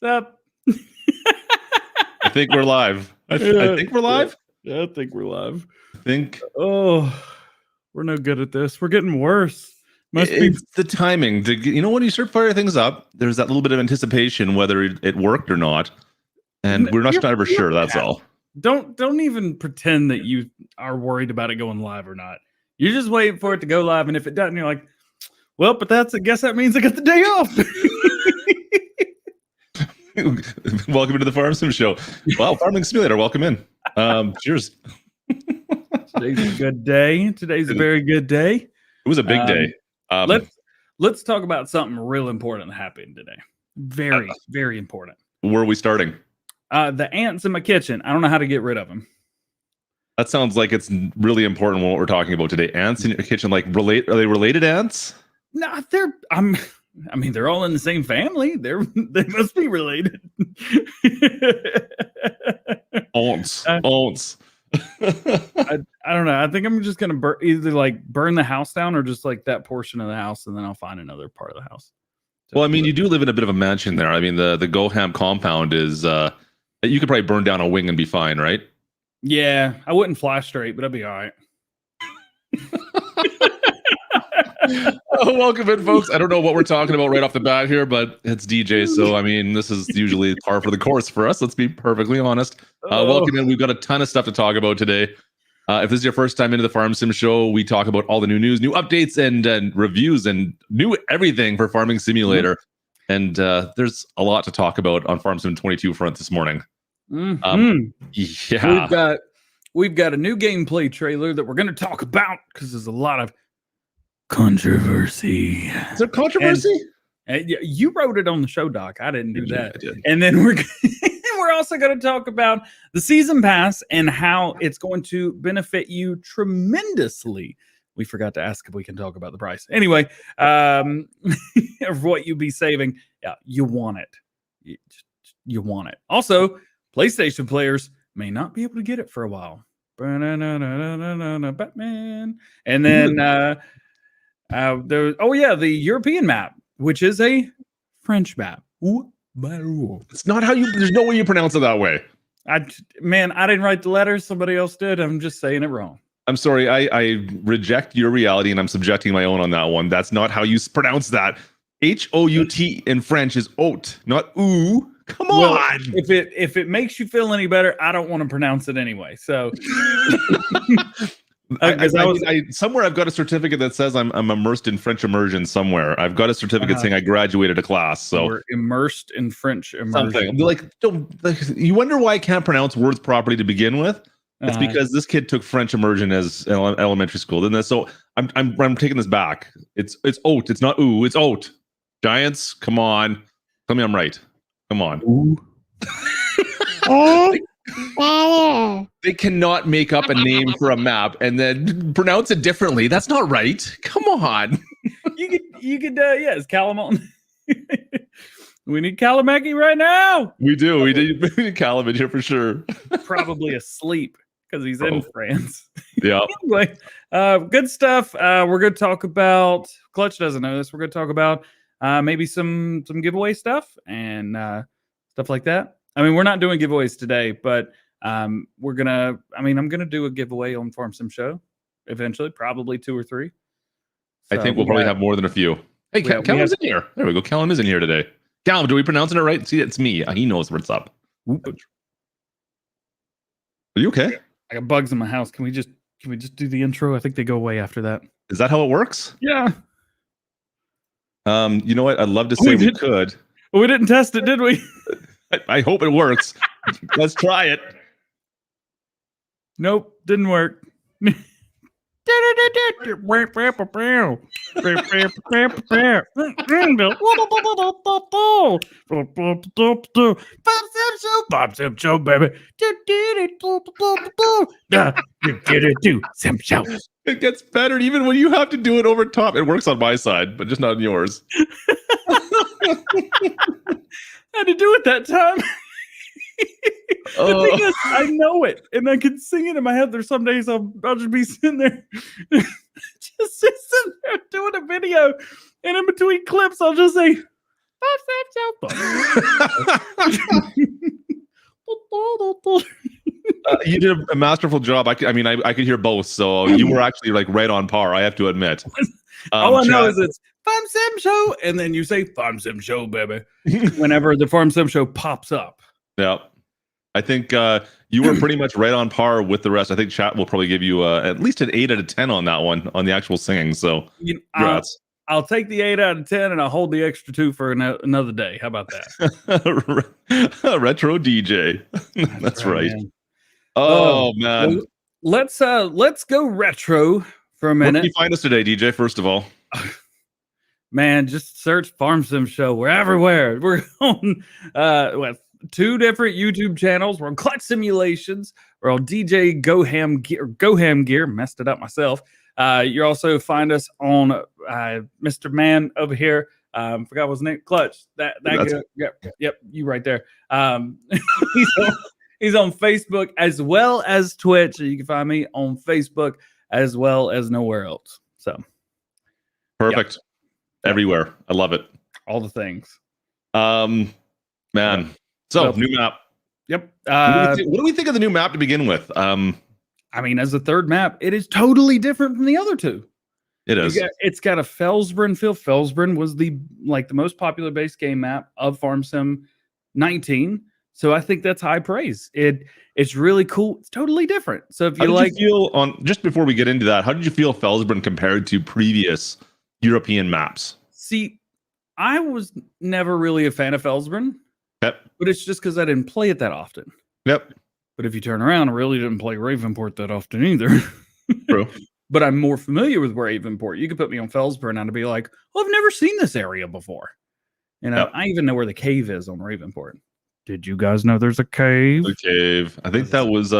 Up. I think we're live. I think we're live. Yeah, I think we're live. I think. Oh, we're no good at this. We're getting worse. It's the timing. You know, when you start firing things up, there's that little bit of anticipation whether it worked or not, and we're not ever sure. That's all. Don't even pretend that you are worried about it going live or not. You're just waiting for it to go live, and if it doesn't, you're like, well, but I guess that means I got the day off. Welcome to the Farm Sim Show. Wow, Farming Simulator, welcome in. Cheers. Today's a good day. Today's a very good day. It was a big day. Let's talk about something real important that happened today. Very, very important. Where are we starting? The ants in my kitchen. I don't know how to get rid of them. That sounds like it's really important what we're talking about today. Ants in your kitchen, are they related ants? No, they're all in the same family. They must be related. Ants. I don't know. I think I'm just gonna either burn the house down or just like that portion of the house, and then I'll find another part of the house. Well, I mean, you do live in a bit of a mansion there. I mean, the Goham compound is you could probably burn down a wing and be fine, right? Yeah, I wouldn't fly straight, but I'd be all right. Welcome in, folks. I don't know what we're talking about right off the bat here, but it's DJ, so I mean, this is usually par for the course for us. Let's be perfectly honest. Welcome in. We've got a ton of stuff to talk about today. If this is your first time into the Farm Sim Show, we talk about all the new news, new updates, and reviews, and new everything for Farming Simulator. And there's a lot to talk about on Farm Sim 22 front this morning. Yeah, we've got a new gameplay trailer that we're going to talk about because there's a lot of controversy. Is there controversy? And you wrote it on the show doc. I didn't do that. I did. And then we're also going to talk about the season pass and how it's going to benefit you tremendously. We forgot to ask if we can talk about the price. Anyway, of what you'd be saving. Yeah, you want it. You want it. Also, PlayStation players may not be able to get it for a while. Batman. And then the European map, which is a French map. It's not how there's no way you pronounce it that way. I didn't write the letter. Somebody else did. I'm just saying it wrong. I'm sorry. I reject your reality and I'm subjecting my own on that one. That's not how you pronounce that. H-O-U-T in French is oat, not ooh. Come on. If it makes you feel any better, I don't want to pronounce it anyway. So somewhere I've got a certificate that says I'm immersed in French immersion somewhere. I've got a certificate saying I graduated a class. So we're immersed in French immersion. Something. You wonder why I can't pronounce words properly to begin with? It's because this kid took French immersion as elementary school, didn't it? So I'm taking this back. It's oat. It's not ooh. It's oat. Giants, come on. Tell me I'm right. Come on. They cannot make up a name for a map and then pronounce it differently. That's not right. Come on. You could it's Calamon. We need Kalamaki right now. We do. We need Callum in here for sure. Probably asleep because he's in France. Yeah. Anyway, good stuff. We're going to talk about, Clutch doesn't know this, we're going to talk about maybe some giveaway stuff and stuff like that. I mean, we're not doing giveaways today, but I'm going to do a giveaway on Farm Sim Show eventually, probably 2 or 3. So I think we'll probably have more than a few. Hey, Callum's in here. There we go. Callum is in here today. Callum, do we pronouncing it right? See, it's me. He knows what's up. Are you okay? I got bugs in my house. Can we just do the intro? I think they go away after that. Is that how it works? Yeah. You know what? I'd love to say we could. We didn't test it, did we? I hope it works. Let's try it. Nope, didn't work. Bob Sim Show, baby. Sim Show. It gets better even when you have to do it over top. It works on my side, but just not on yours. I had to do it that time. The thing is, I know it, and I can sing it in my head. There's some days I'll just be sitting there, just sitting there doing a video, and in between clips, I'll just say, You did a masterful job. I could hear both, so you were actually like right on par. I have to admit. All I know is it's Farm Sim Show, and then you say Farm Sim Show, baby, whenever the Farm Sim Show pops up. Yeah, I think you were pretty much right on par with the rest. I think chat will probably give you at least an 8 out of 10 on that one on the actual singing. So, congrats. I'll take the 8 out of 10, and I'll hold the extra 2 for another day. How about that? Retro DJ. That's right. Man. Oh man. Well, let's go retro for a minute. Where can you find us today, DJ? First of all, man, just search Farm Sim Show. We're everywhere. We're on with 2 different YouTube channels. We're on Clutch Simulations. We're on DJ Go Ham Gear. Messed it up myself. You also find us on Mr. Man over here. Forgot what his name. Clutch. That yep, you right there. He's on Facebook as well as Twitch. You can find me on Facebook as well as nowhere else. So perfect. Yep. Everywhere. I love it. All the things. Man. So new map. Yep. What do we think of the new map to begin with? I mean, as the third map, it is totally different from the other 2. It is. It's got a Felsbrunn feel. Felsbrunn was the most popular base game map of Farm Sim 19. So I think that's high praise. It's really cool. It's totally different. So if you feel just before we get into that, how did you feel Felsbrunn compared to previous European maps? See, I was never really a fan of Felsbrunn. Yep. But it's just because I didn't play it that often. Yep. But if you turn around, I really didn't play Ravenport that often either. True. But I'm more familiar with Ravenport. You could put me on Felsbrunn and I'd be like, I've never seen this area before. I even know where the cave is on Ravenport. Did you guys know there's a cave? The cave. I think that was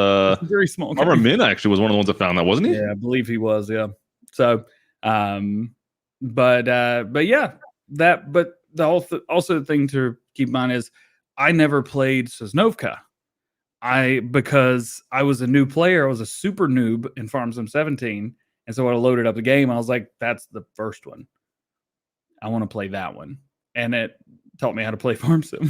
very small. Farmer Min actually was one of the ones that found that, wasn't he? Yeah, I believe he was. Yeah. So, but yeah, but also the thing to keep in mind is I never played Sosnovka. Because I was a new player, I was a super noob in Farm Sim 17, and so when I loaded up the game, I was like, "That's the first one. I want to play that one," and it taught me how to play Farm Sim.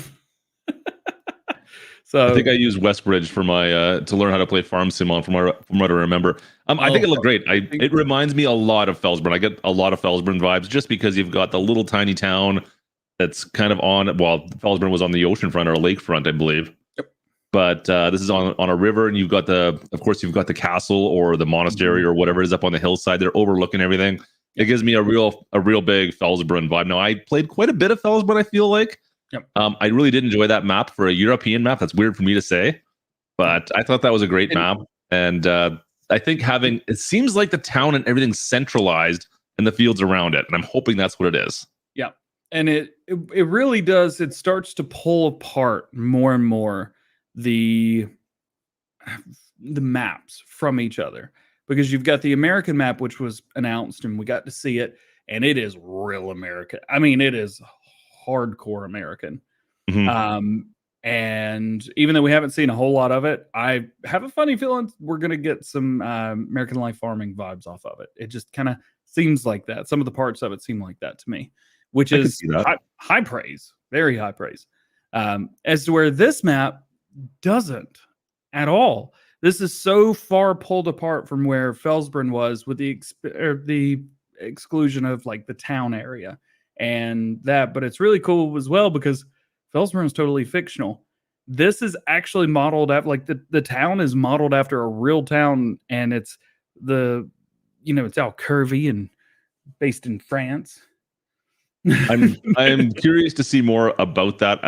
So I think I used Westbridge for my to learn how to play Farm Sim on from what I remember. I think it looked great. It reminds me a lot of Felsbrunn. I get a lot of Felsbrunn vibes just because you've got the little tiny town that's kind of on. Well, Felsbrunn was on the ocean front or lakefront, I believe. But this is on a river, and you've got of course, you've got the castle or the monastery or whatever it is up on the hillside. They're overlooking everything. It gives me a real big Felsbrunn vibe. Now, I played quite a bit of Felsbrunn, I feel like. Yep. I really did enjoy that map for a European map. That's weird for me to say, but I thought that was a great map. And I think it seems like the town and everything's centralized and the fields around it. And I'm hoping that's what it is. Yeah. And it really does. It starts to pull apart more and more the maps from each other, because you've got the American map, which was announced and we got to see it, and it is real American. I mean, it is hardcore American. Mm-hmm. And even though we haven't seen a whole lot of it, I have a funny feeling we're going to get some American Life Farming vibes off of it. It just kind of seems like that. Some of the parts of it seem like that to me, which is high praise, very high praise. As to where this map doesn't at all. This is so far pulled apart from where Felsbrunn was, with the exclusion of like the town area and that. But it's really cool as well because Felsbrunn is totally fictional. This is actually modeled after, like, the town is modeled after a real town, and it's it's all curvy and based in France. I'm curious to see more about that.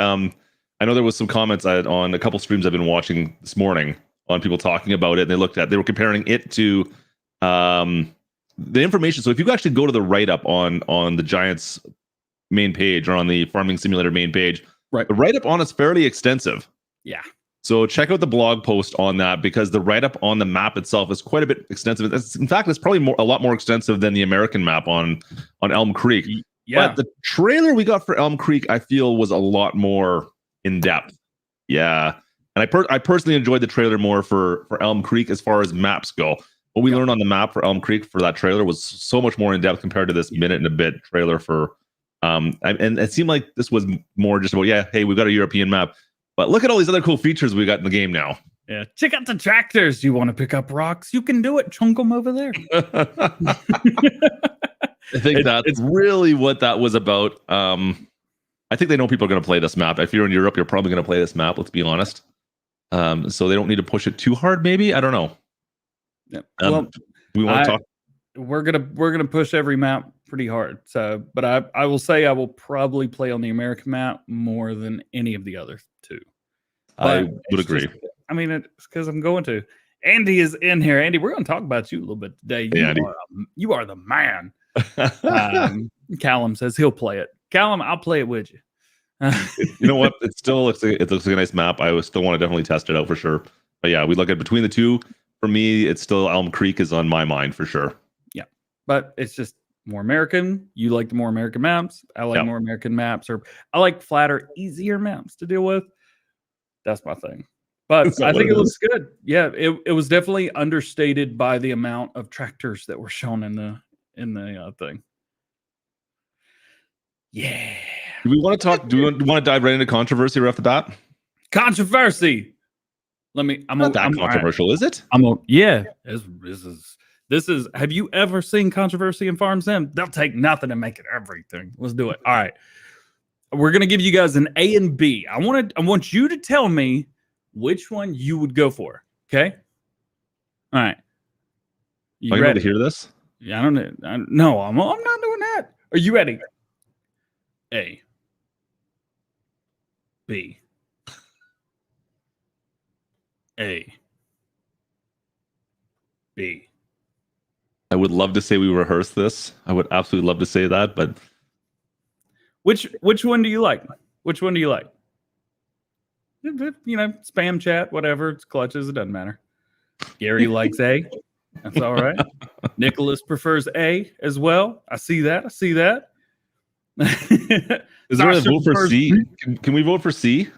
I know there was some comments on a couple streams I've been watching this morning on people talking about it. And they were comparing it to the information. So if you actually go to the write-up on the Giants main page, or on the Farming Simulator main page, right, the write-up on it's fairly extensive. Yeah. So check out the blog post on that, because the write-up on the map itself is quite a bit extensive. In fact, it's probably a lot more extensive than the American map on Elm Creek. Yeah. But the trailer we got for Elm Creek, I feel, was a lot more in depth. Yeah. And I personally enjoyed the trailer more for Elm Creek as far as maps go. What we learned on the map for Elm Creek for that trailer was so much more in depth compared to this minute and a bit trailer for And it seemed like this was more just about, yeah, hey, we've got a European map, but look at all these other cool features we got in the game now. Yeah, check out the tractors. You want to pick up rocks? You can do it. Chunk them over there. I think that's really what that was about. I think they know people are going to play this map. If you're in Europe, you're probably going to play this map. Let's be honest. So they don't need to push it too hard. Maybe, I don't know. Yeah. Well, we want to talk. We're gonna push every map pretty hard. So, but I will say I will probably play on the American map more than any of the other two. But I would agree. It's because I'm going to. Andy is in here. Andy, we're going to talk about you a little bit today. You are the man. Callum says he'll play it. Callum, I'll play it with you. You know what? It looks like a nice map. I would still want to definitely test it out for sure. But yeah, we look at between the two. For me, it's still Elm Creek is on my mind for sure. Yeah, but it's just more American. You like the more American maps. I like more American maps, or I like flatter, easier maps to deal with. That's my thing. But I think it looks good. Yeah, it was definitely understated by the amount of tractors that were shown in the thing. Yeah. Do we want to talk? Do we want to dive right into controversy right off the bat? Controversy. I'm not that controversial, is it? This is. Have you ever seen controversy in Farm Sim? They'll take nothing and make it everything. Let's do it. All right. We're gonna give you guys an A and B. I want you to tell me which one you would go for. Okay. All right. You ready to hear this? Yeah, I don't know. No, I'm not doing that. Are you ready? A. B. A. B. I would love to say we rehearsed this. I would absolutely love to say that, but which one do you like? Which one do you like? Spam chat, whatever. It's clutches. It doesn't matter. Gary likes A. That's all right. Nicholas prefers A as well. I see that. Is there a vote for C? Can we vote for C?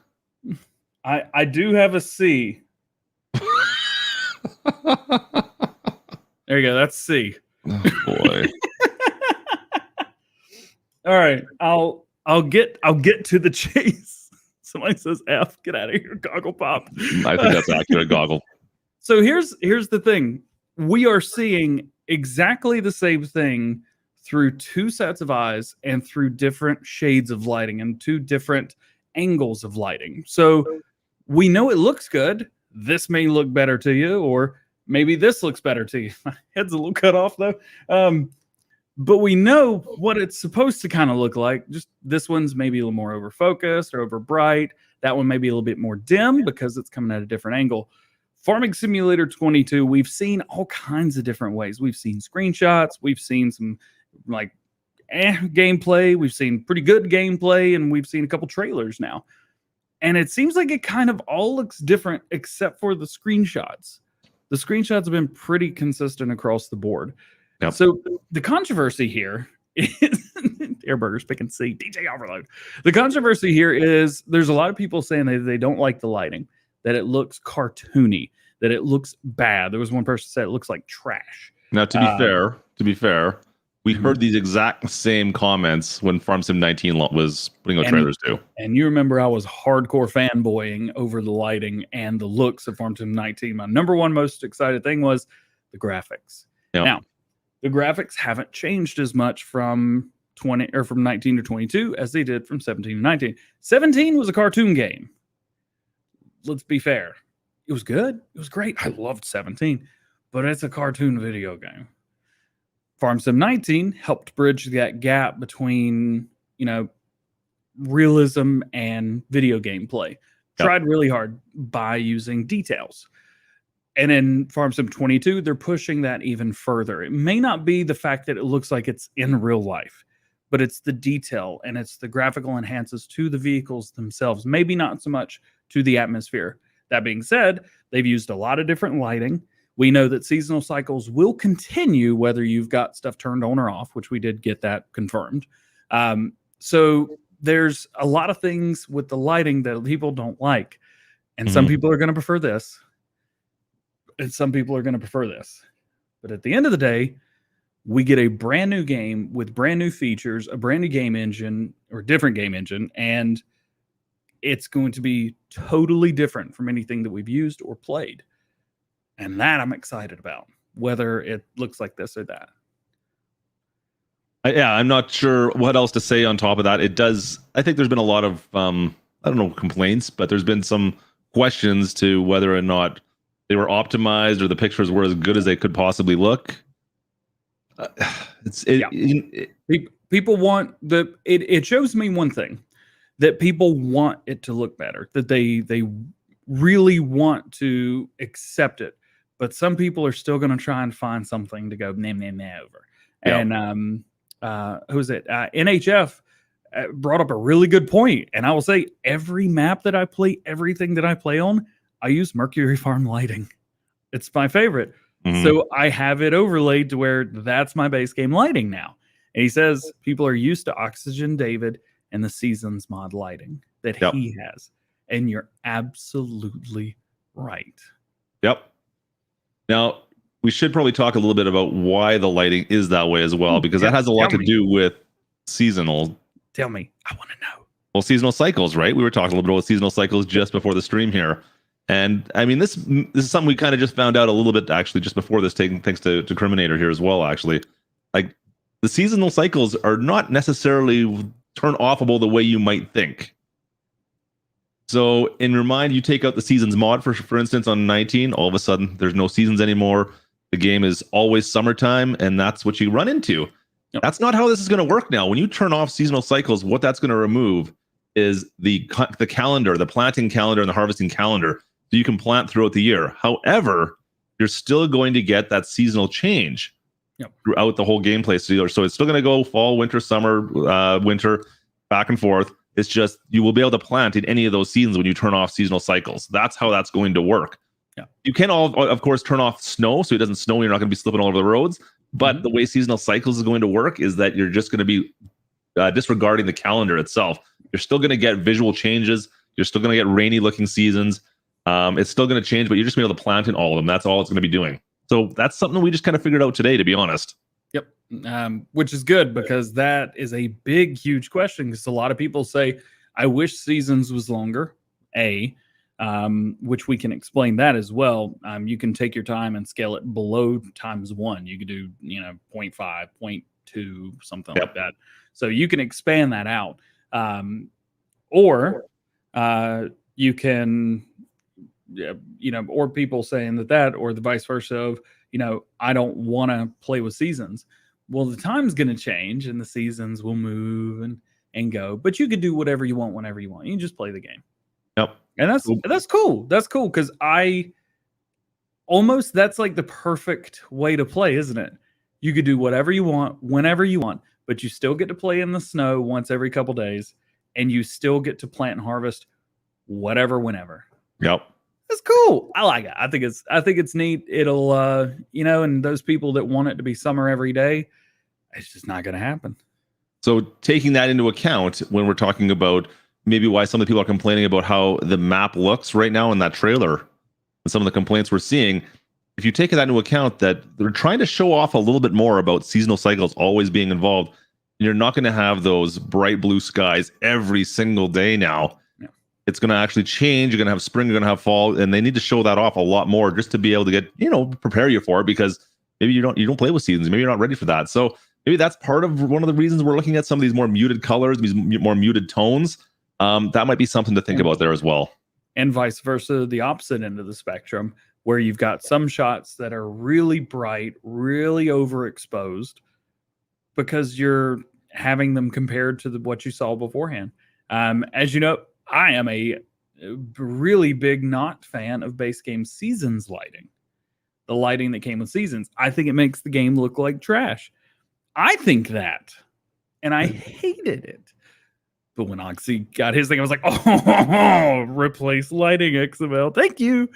I do have a C. There you go. That's C. Oh boy. All right. I'll get to the chase. Somebody says F. Get out of here, Goggle Pop. I think that's accurate, Goggle. So here's the thing. We are seeing exactly the same thing through two sets of eyes and through different shades of lighting and two different angles of lighting. So we know it looks good. This may look better to you, or maybe this looks better to you. My head's a little cut off though. But we know what it's supposed to kind of look like. Just this one's maybe a little more over focused or over bright. That one may be a little bit more dim because it's coming at a different angle. Farming Simulator 22, we've seen all kinds of different ways. We've seen screenshots. We've seen some gameplay. We've seen pretty good gameplay, and we've seen a couple trailers now. And it seems like it kind of all looks different except for the screenshots. The screenshots have been pretty consistent across the board. Yep. So the controversy here is Airburgers picking C, DJ Overload. The controversy here is there's a lot of people saying that they don't like the lighting, that it looks cartoony, that it looks bad. There was one person said it looks like trash. Now, to be fair, we heard these exact same comments when Farm Sim 19 was putting out trailers too. And you remember I was hardcore fanboying over the lighting and the looks of Farm Sim 19. My number one most excited thing was the graphics. Yep. Now, the graphics haven't changed as much from 19 to 22 as they did from 17 to 19. 17 was a cartoon game. Let's be fair. It was good. It was great. I loved 17, but it's a cartoon video game. Farm Sim 19 helped bridge that gap between, realism and video gameplay. Yep. Tried really hard by using details. And in Farm Sim 22, they're pushing that even further. It may not be the fact that it looks like it's in real life, but it's the detail and it's the graphical enhances to the vehicles themselves. Maybe not so much to the atmosphere. That being said, they've used a lot of different lighting. We know that seasonal cycles will continue whether you've got stuff turned on or off, which we did get that confirmed. So there's a lot of things with the lighting that people don't like. And some people are going to prefer this. And some people are going to prefer this. But at the end of the day, we get a brand new game with brand new features, a brand new game engine or different game engine, and it's going to be totally different from anything that we've used or played. And that I'm excited about, whether it looks like this or that. Yeah, I'm not sure what else to say on top of that. It does. I think there's been a lot of I don't know, complaints, but there's been some questions to whether or not they were optimized or the pictures were as good as they could possibly look. People want it shows me one thing, that people want it to look better, that they really want to accept it, but some people are still going to try and find something to go nah over. Yeah. And who's it? NHF brought up a really good point, and I will say every map that I play, everything that I play on, I use Mercury Farm lighting. It's my favorite. Mhm. So I have it overlaid to where that's my base game lighting now. And he says people are used to Oxygen David and the Seasons mod lighting that Yep. he has. And you're absolutely right. Yep. Now, we should probably talk a little bit about why the lighting is that way as well, because that has a lot to do with seasonal. Tell me. I want to know. Well, seasonal cycles, right? We were talking a little bit about seasonal cycles just before the stream here. And I mean, this is something we kind of just found out a little bit actually just before this, thanks to Criminator here as well, actually. Like, the seasonal cycles are not necessarily turn offable the way you might think. So in your mind, you take out the seasons mod, for instance, on 19, all of a sudden there's no seasons anymore. The game is always summertime, and that's what you run into. Yep. That's not how this is going to work now. When you turn off seasonal cycles, what that's going to remove is the calendar, the planting calendar and the harvesting calendar. So you can plant throughout the year. However, you're still going to get that seasonal change throughout the whole gameplay. So it's still going to go fall, winter, summer, winter, back and forth. It's just you will be able to plant in any of those seasons when you turn off seasonal cycles. That's how that's going to work. Yeah. You can of course, turn off snow so it doesn't snow. You're not going to be slipping all over the roads. But the way seasonal cycles is going to work is that you're just going to be disregarding the calendar itself. You're still going to get visual changes. You're still going to get rainy looking seasons. It's still going to change, but you're just going to be able to plant in all of them. That's all it's going to be doing. So that's something we just kind of figured out today, to be honest. Yep. Which is good, because that is a big, huge question. Because a lot of people say, I wish seasons was longer, which we can explain that as well. You can take your time and scale it below ×1. You could do, 0.5, 0.2, something like that. So you can expand that out. Or you can, or people saying that, or the vice versa of, I don't want to play with seasons. Well, the time's going to change and the seasons will move and go, but you could do whatever you want whenever you want. You can just play the game. Yep. And that's cool. That's cool. Cause that's like the perfect way to play, isn't it? You could do whatever you want, whenever you want, but you still get to play in the snow once every couple days, and you still get to plant and harvest whatever, whenever. Yep. It's cool. I like it. I think it's neat. It'll, and those people that want it to be summer every day, it's just not going to happen. So taking that into account, when we're talking about maybe why some of the people are complaining about how the map looks right now in that trailer, and some of the complaints we're seeing, if you take that into account, that they're trying to show off a little bit more about seasonal cycles always being involved, you're not going to have those bright blue skies every single day now. It's going to actually change. You're going to have spring, you're going to have fall, and they need to show that off a lot more just to be able to get, prepare you for it, because maybe you don't play with seasons. Maybe you're not ready for that. So maybe that's part of one of the reasons we're looking at some of these more muted colors, these more muted tones. That might be something to think about there as well. And vice versa, the opposite end of the spectrum, where you've got some shots that are really bright, really overexposed, because you're having them compared to what you saw beforehand. As you know, I am a really big not fan of base game seasons lighting. The lighting that came with seasons. I think it makes the game look like trash. I think that. And I hated it. But when Oxy got his thing, I was like, oh, replace lighting XML. Thank you.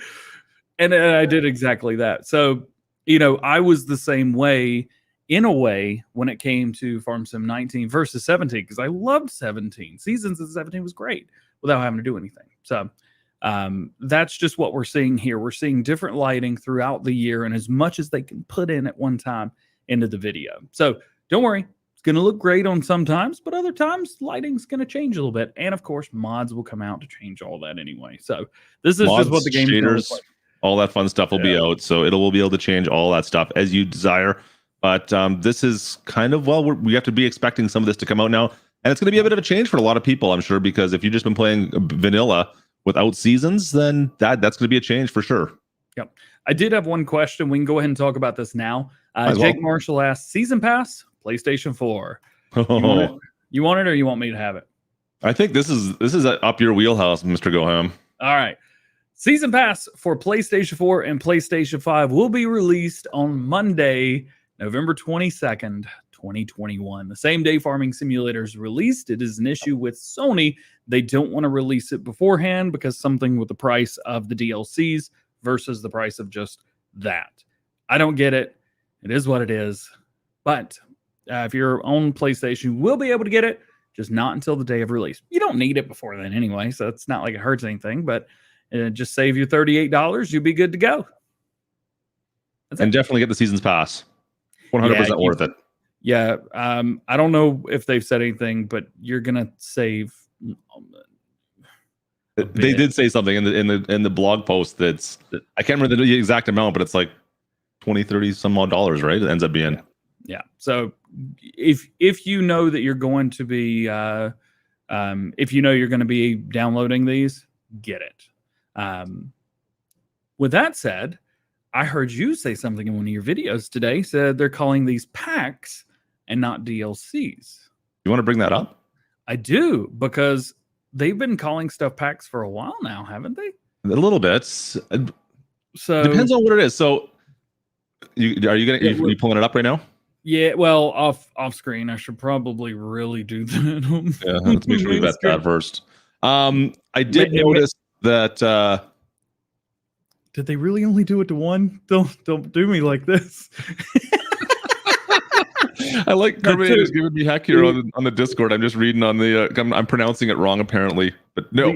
And I did exactly that. So, I was the same way, in a way, when it came to Farm Sim 19 versus 17, because I loved 17. Seasons of 17 was great without having to do anything. So that's just what we're seeing here. We're seeing different lighting throughout the year, and as much as they can put in at one time into the video. So don't worry, it's going to look great on some times, but other times lighting's going to change a little bit. And of course, mods will come out to change all that anyway. So this is Mods, just what the game's going to look like. All that fun stuff will be out, so we'll be able to change all that stuff as you desire. But this is kind of, well, we have to be expecting some of this to come out now, and it's going to be a bit of a change for a lot of people, I'm sure, because if you've just been playing vanilla without seasons, then that's going to be a change for sure. Yep. I did have one question. We can go ahead and talk about this now. Jake Marshall asked, Season Pass, PlayStation 4. You want it or you want me to have it? I think this is up your wheelhouse, Mr. Goham. All right. Season Pass for PlayStation 4 and PlayStation 5 will be released on Monday, November 22nd, 2021. The same day Farming Simulator is released. It is an issue with Sony. They don't want to release it beforehand because something with the price of the DLCs versus the price of just that. I don't get it. It is what it is. But if you're on PlayStation, you will be able to get it, just not until the day of release. You don't need it before then anyway, so it's not like it hurts anything, but just save you $38. You'll be good to go. And definitely get the Seasons Pass. 100% worth it. Yeah. I don't know if they've said anything, but you're going to save. They did say something in the blog post that's, I can't remember the exact amount, but it's like 20, 30 some odd dollars, right? It ends up being. Yeah. So if you know that you're going to be, if you know you're going to be downloading these, get it. With that said, I heard you say something in one of your videos today, said they're calling these packs and not DLCs. You want to bring that up? I do, because they've been calling stuff packs for a while now, haven't they? A little bit. So depends on what it is. So are you pulling it up right now? Yeah, well, off screen. I should probably really do that. Yeah, let's make sure we vet that first. I did notice that. Did they really only do it to one? Don't do me like this. I like Kermit is giving me heck here on the Discord. I'm just reading on the. I'm pronouncing it wrong apparently, but I'm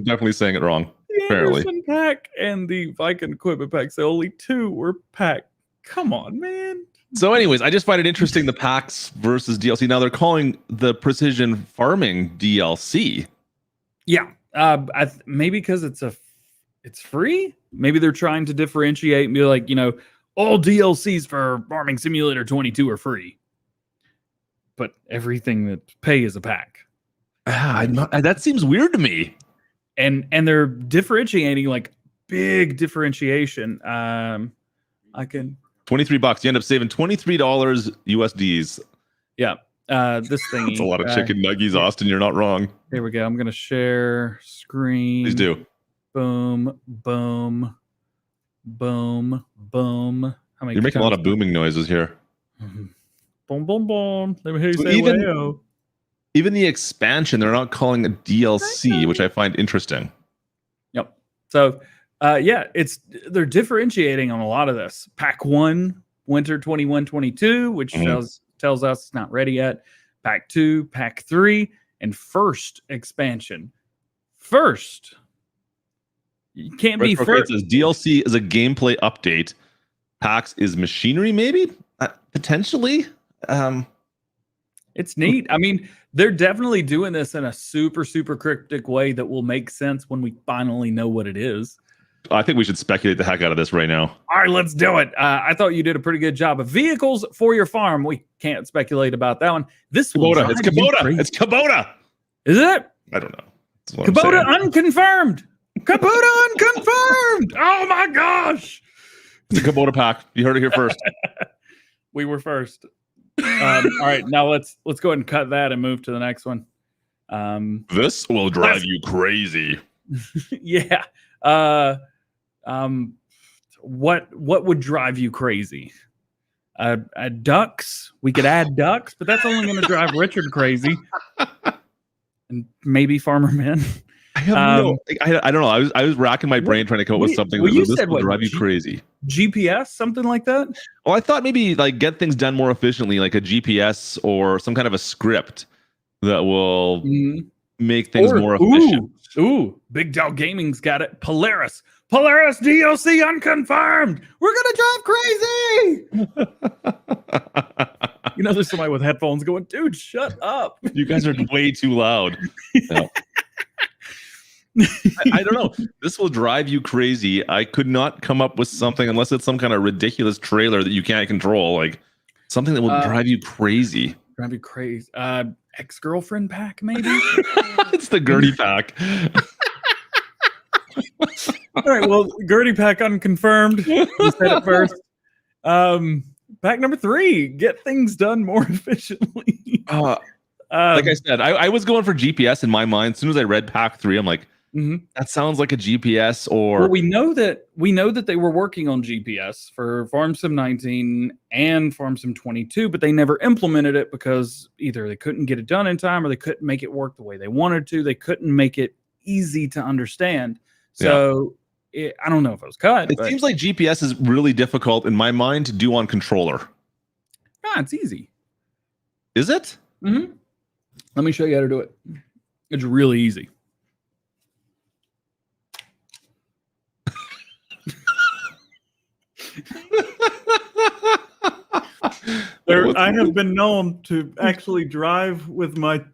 definitely saying it wrong. The apparently, Anderson pack and the Viking equipment packs. The only two were packed. Come on, man. So, anyways, I just find it interesting the packs versus DLC. Now they're calling the Precision Farming DLC. Yeah, maybe because it's free. Maybe they're trying to differentiate and be like, all DLCs for Farming Simulator 22 are free, but everything that pay is a pack. That seems weird to me. And they're differentiating, like big differentiation. I can $23. You end up saving $23 USDs. Yeah. This thing. That's a lot of chicken nuggies, Austin. You're not wrong. Here we go. I'm gonna share screen. Please do. Boom, boom, boom, boom. How many? You're making a lot of booming noises here. Boom, boom, boom. Let me hear you say wayo. Even the expansion, they're not calling a DLC, which I find interesting. Yep. So, they're differentiating on a lot of this. Pack 1, Winter 21-22, which tells us it's not ready yet. Pack 2, Pack 3, and First expansion. First. You can't be first. Says DLC is a gameplay update. Packs is machinery, maybe? Potentially. It's neat. I mean, they're definitely doing this in a super, super cryptic way that will make sense when we finally know what it is. I think we should speculate the heck out of this right now. All right, let's do it. I thought you did a pretty good job of vehicles for your farm. We can't speculate about that one. This Kubota. It's Kubota. It's Kubota. Is it? I don't know. Kubota unconfirmed. Kubota unconfirmed. Oh my gosh. It's a Kubota pack. You heard it here first. We were first. All right, now let's go ahead and cut that and move to the next one. This will drive you crazy. Yeah. What would drive you crazy? Ducks. We could add ducks, but that's only going to drive Richard crazy. And maybe Farmer Man. I don't know. I was racking my brain trying to come up with something that would drive you crazy. GPS, something like that? Well, I thought maybe like get things done more efficiently, like a GPS or some kind of a script that will make things more efficient. Ooh, Big Dog Gaming's got it. Polaris DOC unconfirmed. We're gonna drive crazy. You know, there's somebody with headphones going, dude, shut up. You guys are way too loud. No. I don't know. This will drive you crazy. I could not come up with something unless it's some kind of ridiculous trailer that you can't control, like something that will drive you crazy. Drive you crazy. Ex-girlfriend pack, maybe? It's the Gertie pack. All right, well, Gertie pack unconfirmed. You said it first. Pack number 3, get things done more efficiently. Like I said, I was going for GPS in my mind. As soon as I read pack 3, I'm like, that sounds like a GPS. Or well, we know that they were working on GPS for Farm Sim 19 and Farm Sim 22, but they never implemented it because either they couldn't get it done in time or they couldn't make it work the way they wanted to. They couldn't make it easy to understand. So I don't know if it was cut. It seems like GPS is really difficult in my mind to do on controller. It's easy. Is it? Mm-hmm. Let me show you how to do it. It's really easy. I have been known to actually drive with my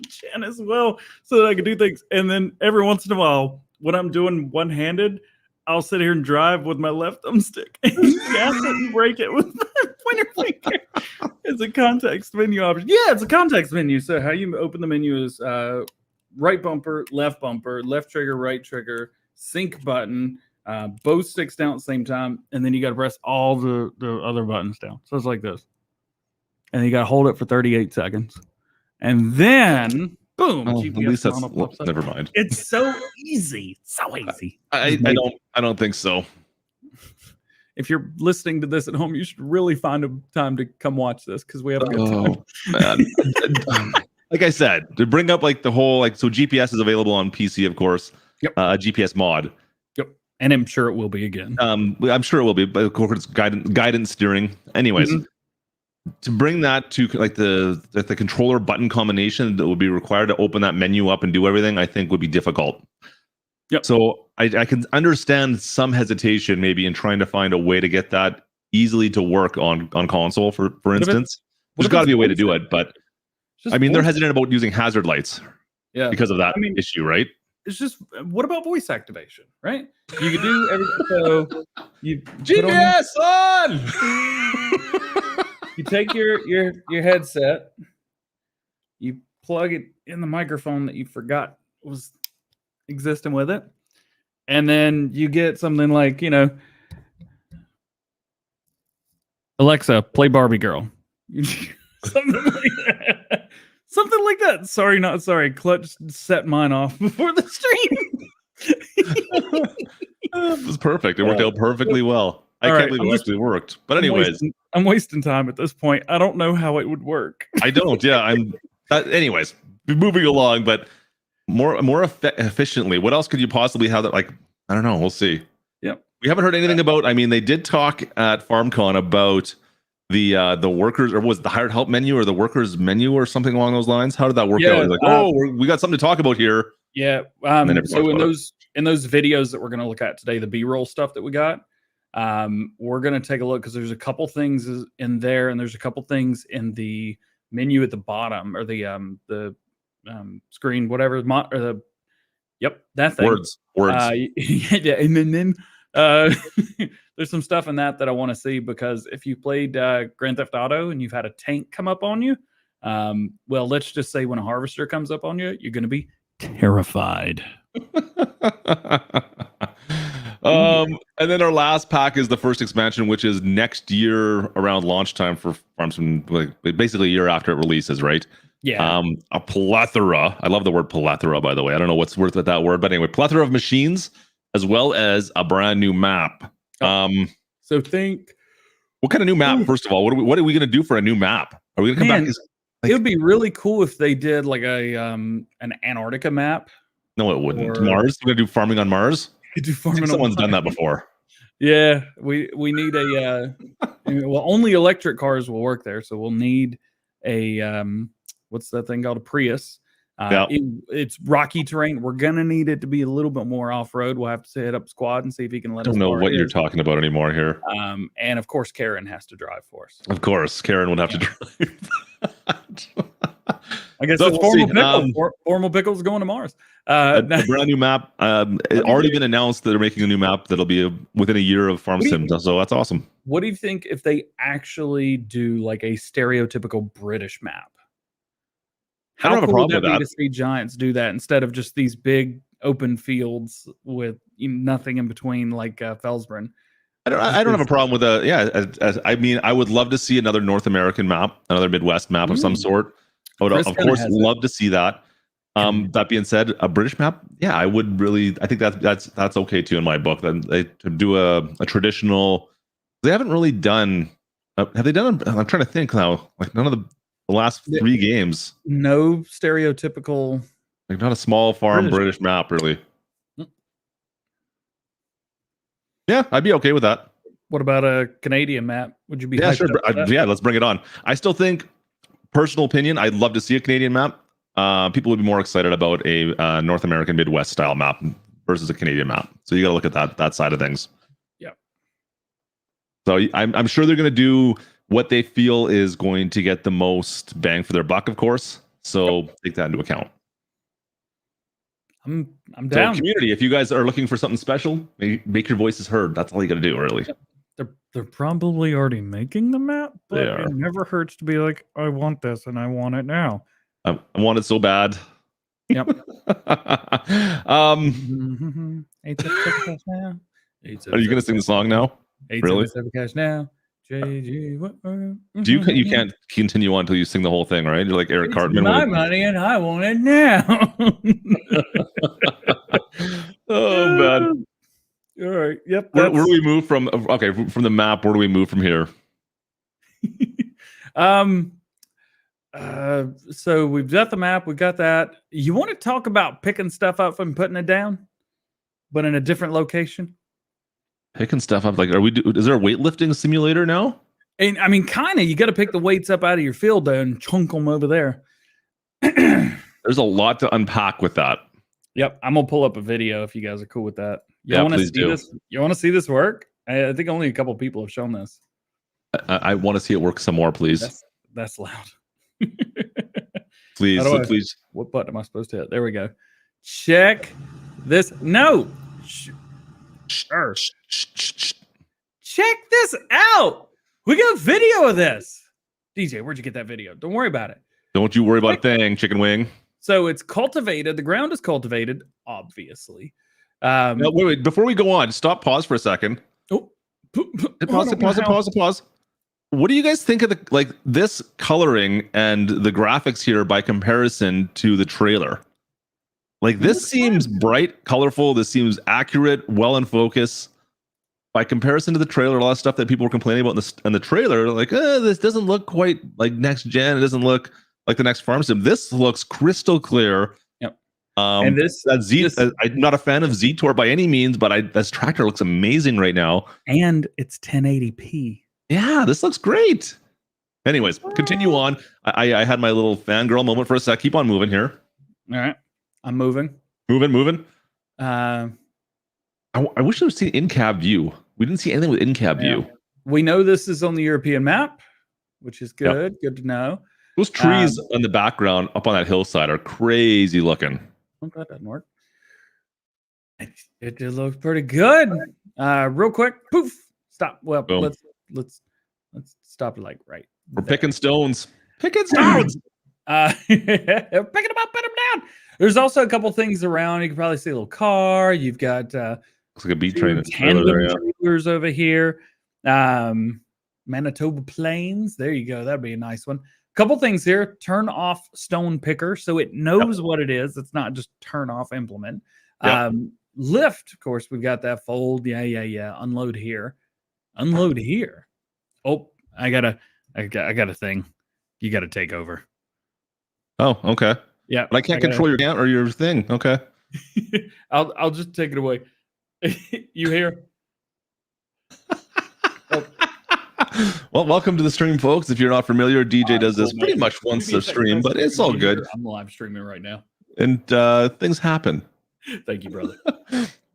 chin as well so that I can do things. And then every once in a while, when I'm doing one-handed, I'll sit here and drive with my left thumbstick and gas it and brake it with my pointer finger. It's a context menu option. Yeah, it's a context menu. So how you open the menu is right bumper, left trigger, right trigger, sync button, both sticks down at the same time, and then you got to press all the other buttons down. So it's like this. And you got to hold it for 38 seconds. And then, boom, at GPS least that's pops up. never mind. It's so easy. So easy. I don't think so. If you're listening to this at home, you should really find a time to come watch this because we have a good time. Man. Like I said, to bring up like the whole so GPS is available on PC, of course. Yep. GPS mod. Yep. And I'm sure it will be again. I'm sure it will be, but of course it's guidance steering. Anyways, to bring that to like the controller button combination that would be required to open that menu up and do everything, I think would be difficult. Yep. So I can understand some hesitation maybe in trying to find a way to get that easily to work on console, for instance. There's got to be a way to do it, but I mean, they're hesitant about using hazard lights because of that issue, right? It's just, what about voice activation, right? You could do everything. So you GPS on! You take your headset, you plug it in the microphone that you forgot was existing with it, and then you get something like, Alexa, play Barbie Girl. Something like that. Something like that. Sorry, not sorry. Clutch set mine off before the stream. It was perfect. It worked out perfectly well. I can't believe it actually worked. But anyways, I'm wasting time at this point. I don't know how it would work. I don't. Yeah, anyways, moving along, but more efficiently. What else could you possibly have that? Like, I don't know. We'll see. Yep. We haven't heard anything about. I mean, they did talk at FarmCon about the workers, or was it the hired help menu or the workers menu or something along those lines? How did that work out? Like, we got something to talk about here. Yeah. So in those videos that we're going to look at today, the B-roll stuff that we got, we're going to take a look because there's a couple things in there, and there's a couple things in the menu at the bottom, or the screen, whatever, that thing. Words. Yeah, and then there's some stuff in that I want to see, because if you played Grand Theft Auto and you've had a tank come up on you, well, let's just say when a harvester comes up on you, you're going to be terrified. And then our last pack is the first expansion, which is next year around launch time for Farm Sim, like basically a year after it releases, right? Yeah. A plethora. I love the word plethora, by the way. I don't know what's worth with that word, but anyway, plethora of machines, as well as a brand new map. So think, what kind of new map? First of all, what are we going to do for a new map? Are we going to come back? It would be really cool if they did like an Antarctica map. No, it wouldn't. Mars. We're going to do farming on Mars. Someone's done that before. Yeah, we need a well, only electric cars will work there, so we'll need a what's that thing called, a Prius, Yeah. It's rocky terrain. We're gonna need it to be a little bit more off road. We'll have to hit up Squad and see if he can I let us. don't know borrow what you're his. talking about anymore here. And of course, Karen has to drive for us. Of course, Karen would have to drive. I guess So it's we'll see. Formal Pickle. Formal Pickle's going to Mars. A brand new map. It already been announced that they're making a new map that'll be within a year of Farm Sim. So that's awesome. What do you think if they actually do like a stereotypical British map? I don't have a problem with would that that. be to see Giants do that instead of just these big open fields with nothing in between, like Felsbrunn? I don't have a problem with a I mean, I would love to see another North American map, another Midwest map of some sort. I would of course love to see that. That being said, a British map, yeah, I would really. I think that's okay too in my book. Then they to do a traditional. They haven't really done. Have they done? I'm trying to think now. Like none of the last 3 games. No stereotypical. Like not a small farm British map, really. Yeah, I'd be okay with that. What about a Canadian map? Would you be? Yeah, sure. Yeah, let's bring it on. I still think, personal opinion, I'd love to see a Canadian map. People would be more excited about a North American Midwest style map versus a Canadian map. So you got to look at that side of things. Yeah. So I'm sure they're going to do what they feel is going to get the most bang for their buck, of course. So take that into account. I'm down. So community, if you guys are looking for something special, make your voices heard. That's all you got to do, really. They're probably already making the map, but it never hurts to be like, I want this and I want it now. I want it so bad. Yep. Are you gonna sing the song now? Really? Cash now. JG. You can't continue on until you sing the whole thing, right? You're like Eric Cartman. My money and I want it now. Oh man. All right. Yep. Where do we move from? Okay, from the map. Where do we move from here? So we've got the map. We got that. You want to talk about picking stuff up and putting it down, but in a different location? Picking stuff up, like, is there a weightlifting simulator now? And I mean, kind of. You got to pick the weights up out of your field though and chunk them over there. There's a lot to unpack with that. Yep, I'm gonna pull up a video if you guys are cool with that. You yeah, want to please see do. this? You want to see this work? I think only a couple people have shown this. I want to see it work some more, please. That's loud. Please. What button am I supposed to hit? There we go. Check this. No. Sure. Check this out. We got a video of this. DJ, where'd you get that video? Don't worry about it. Don't you worry about a thing, chicken wing. So it's cultivated. The ground is cultivated, obviously. No, wait. Before we go on, pause for a second. Oh, pause. What do you guys think of this coloring and the graphics here by comparison to the trailer? Like this seems bright, colorful. This seems accurate, well in focus. By comparison to the trailer, a lot of stuff that people were complaining about in the trailer, like, this doesn't look quite like next gen. It doesn't look like the next Farm Sim. This looks crystal clear. Yep. And I'm not a fan of ZTOR by any means, but this tractor looks amazing right now. And it's 1080p. Yeah, this looks great. Anyways, continue on. I had my little fangirl moment for a sec. Keep on moving here. All right. I'm moving. Moving. I wish I would see in-cab view. We didn't see anything with in-cab view. We know this is on the European map, which is good. Yep. Good to know. Those trees in the background up on that hillside are crazy looking. Oh, that doesn't work. It looks pretty good. Real quick, poof, stop. Well, boom. let's stop it like right. We're picking stones. Picking stones. Pick them up, put them down. There's also a couple things around. You can probably see a little car. You've got looks like a beat train. Trailers over here. Manitoba Plains. There you go. That'd be a nice one. Couple things here. Turn off stone picker so it knows what it is. It's not just turn off implement. Lift, of course, we've got that fold. Yeah. Unload here. Oh, I got a thing. You got to take over. Oh, okay. Yeah, but I can't control your account or your thing. Okay. I'll just take it away. You hear? Oh. Well, welcome to the stream, folks. If you're not familiar, DJ does this Cool, pretty man. much What do once you mean a stream, second but best it's all stream good. here? I'm live streaming right now. And things happen. Thank you, brother.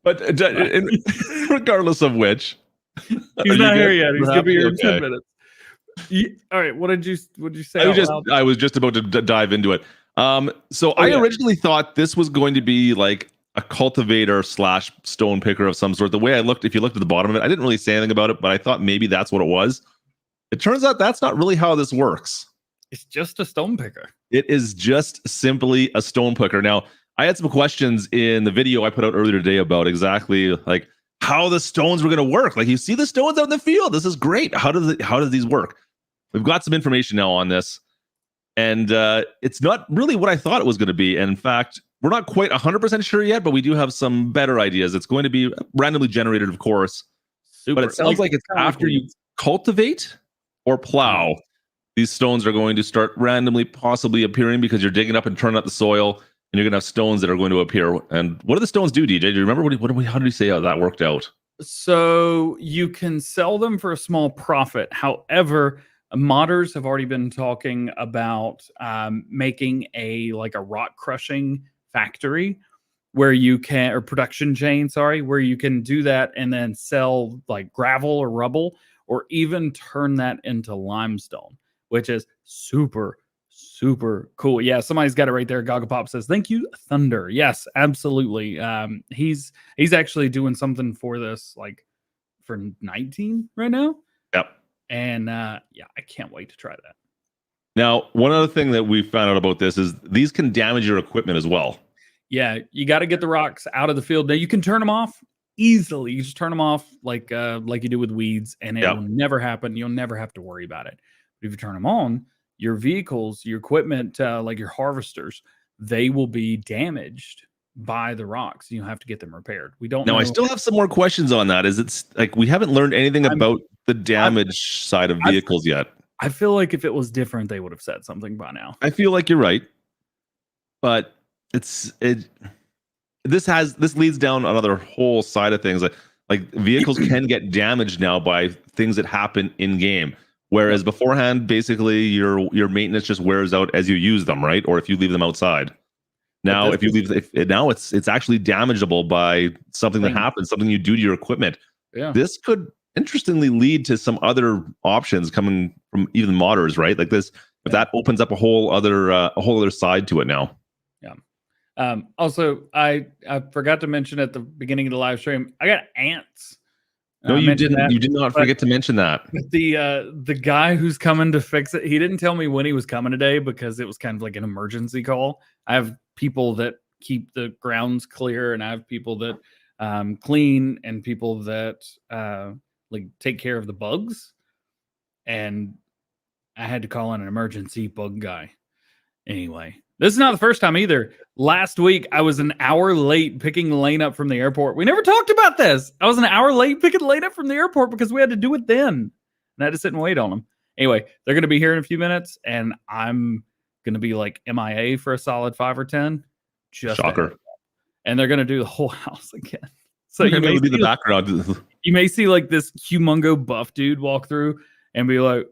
But regardless of which, He's not here yet. He's You're gonna be happy? here in 10 Okay. minutes. All right, what did you say? I was just about to dive into it. So I originally thought this was going to be like a cultivator / stone picker of some sort. The way I looked, if you looked at the bottom of it, I didn't really say anything about it, but I thought maybe that's what it was. It turns out that's not really how this works. It's just a stone picker. It is just simply a stone picker. Now, I had some questions in the video I put out earlier today about exactly like how the stones were going to work. Like, you see the stones out in the field. This is great. How does these work? We've got some information now on this, and it's not really what I thought it was going to be. And in fact, we're not quite 100% sure yet, but we do have some better ideas. It's going to be randomly generated, of course, Super. but it sounds like it's after you cultivate or plow, these stones are going to start randomly possibly appearing because you're digging up and turning up the soil, and you're going to have stones that are going to appear. And what do the stones do, DJ? Do you remember how did we say how that worked out? So you can sell them for a small profit. However, modders have already been talking about making a rock crushing factory where you can, or production chain, sorry, where you can do that and then sell like gravel or rubble, or even turn that into limestone, which is super, super cool. Yeah, somebody's got it right there. Gogglepop says, "Thank you, Thunder." Yes, absolutely. He's actually doing something for this, like for 19 right now. Yep. And yeah, I can't wait to try that. Now, one other thing that we found out about this is these can damage your equipment as well. Yeah, you got to get the rocks out of the field. Now you can turn them off easily. You just turn them off like you do with weeds, and it will never happen. You'll never have to worry about it. But if you turn them on, your vehicles, your equipment, like your harvesters, they will be damaged by the rocks. You have to get them repaired. We don't know. I still have some more questions on that. Is it's like we haven't learned anything about the damage side of vehicles yet. I feel like if it was different, they would have said something by now. I feel like you're right, but this leads down another whole side of things. Like vehicles can get damaged now by things that happen in game, whereas beforehand, basically your maintenance just wears out as you use them, right? Or if you leave them outside. Now, now it's actually damageable by something that happens, something you do to your equipment. Yeah, this could interestingly lead to some other options coming from even modders, right? Like this, if that opens up a whole other side to it now. Yeah. Also, I forgot to mention at the beginning of the live stream, I got ants. No, you didn't. You did not forget to mention that. The guy who's coming to fix it, he didn't tell me when he was coming today because it was kind of like an emergency call. I have people that keep the grounds clear, and I have people that clean, and people that like take care of the bugs. And I had to call in an emergency bug guy. Anyway, this is not the first time either. Last week, I was an hour late picking Lane up from the airport. We never talked about this. I was an hour late picking Lane up from the airport because we had to do it then. And I had to sit and wait on him. Anyway, they're going to be here in a few minutes, and I'm going to be like MIA for a solid 5 or 10. Just shocker. And they're going to do the whole house again. So you may be the background. You may see like this humongo buff dude walk through and be like,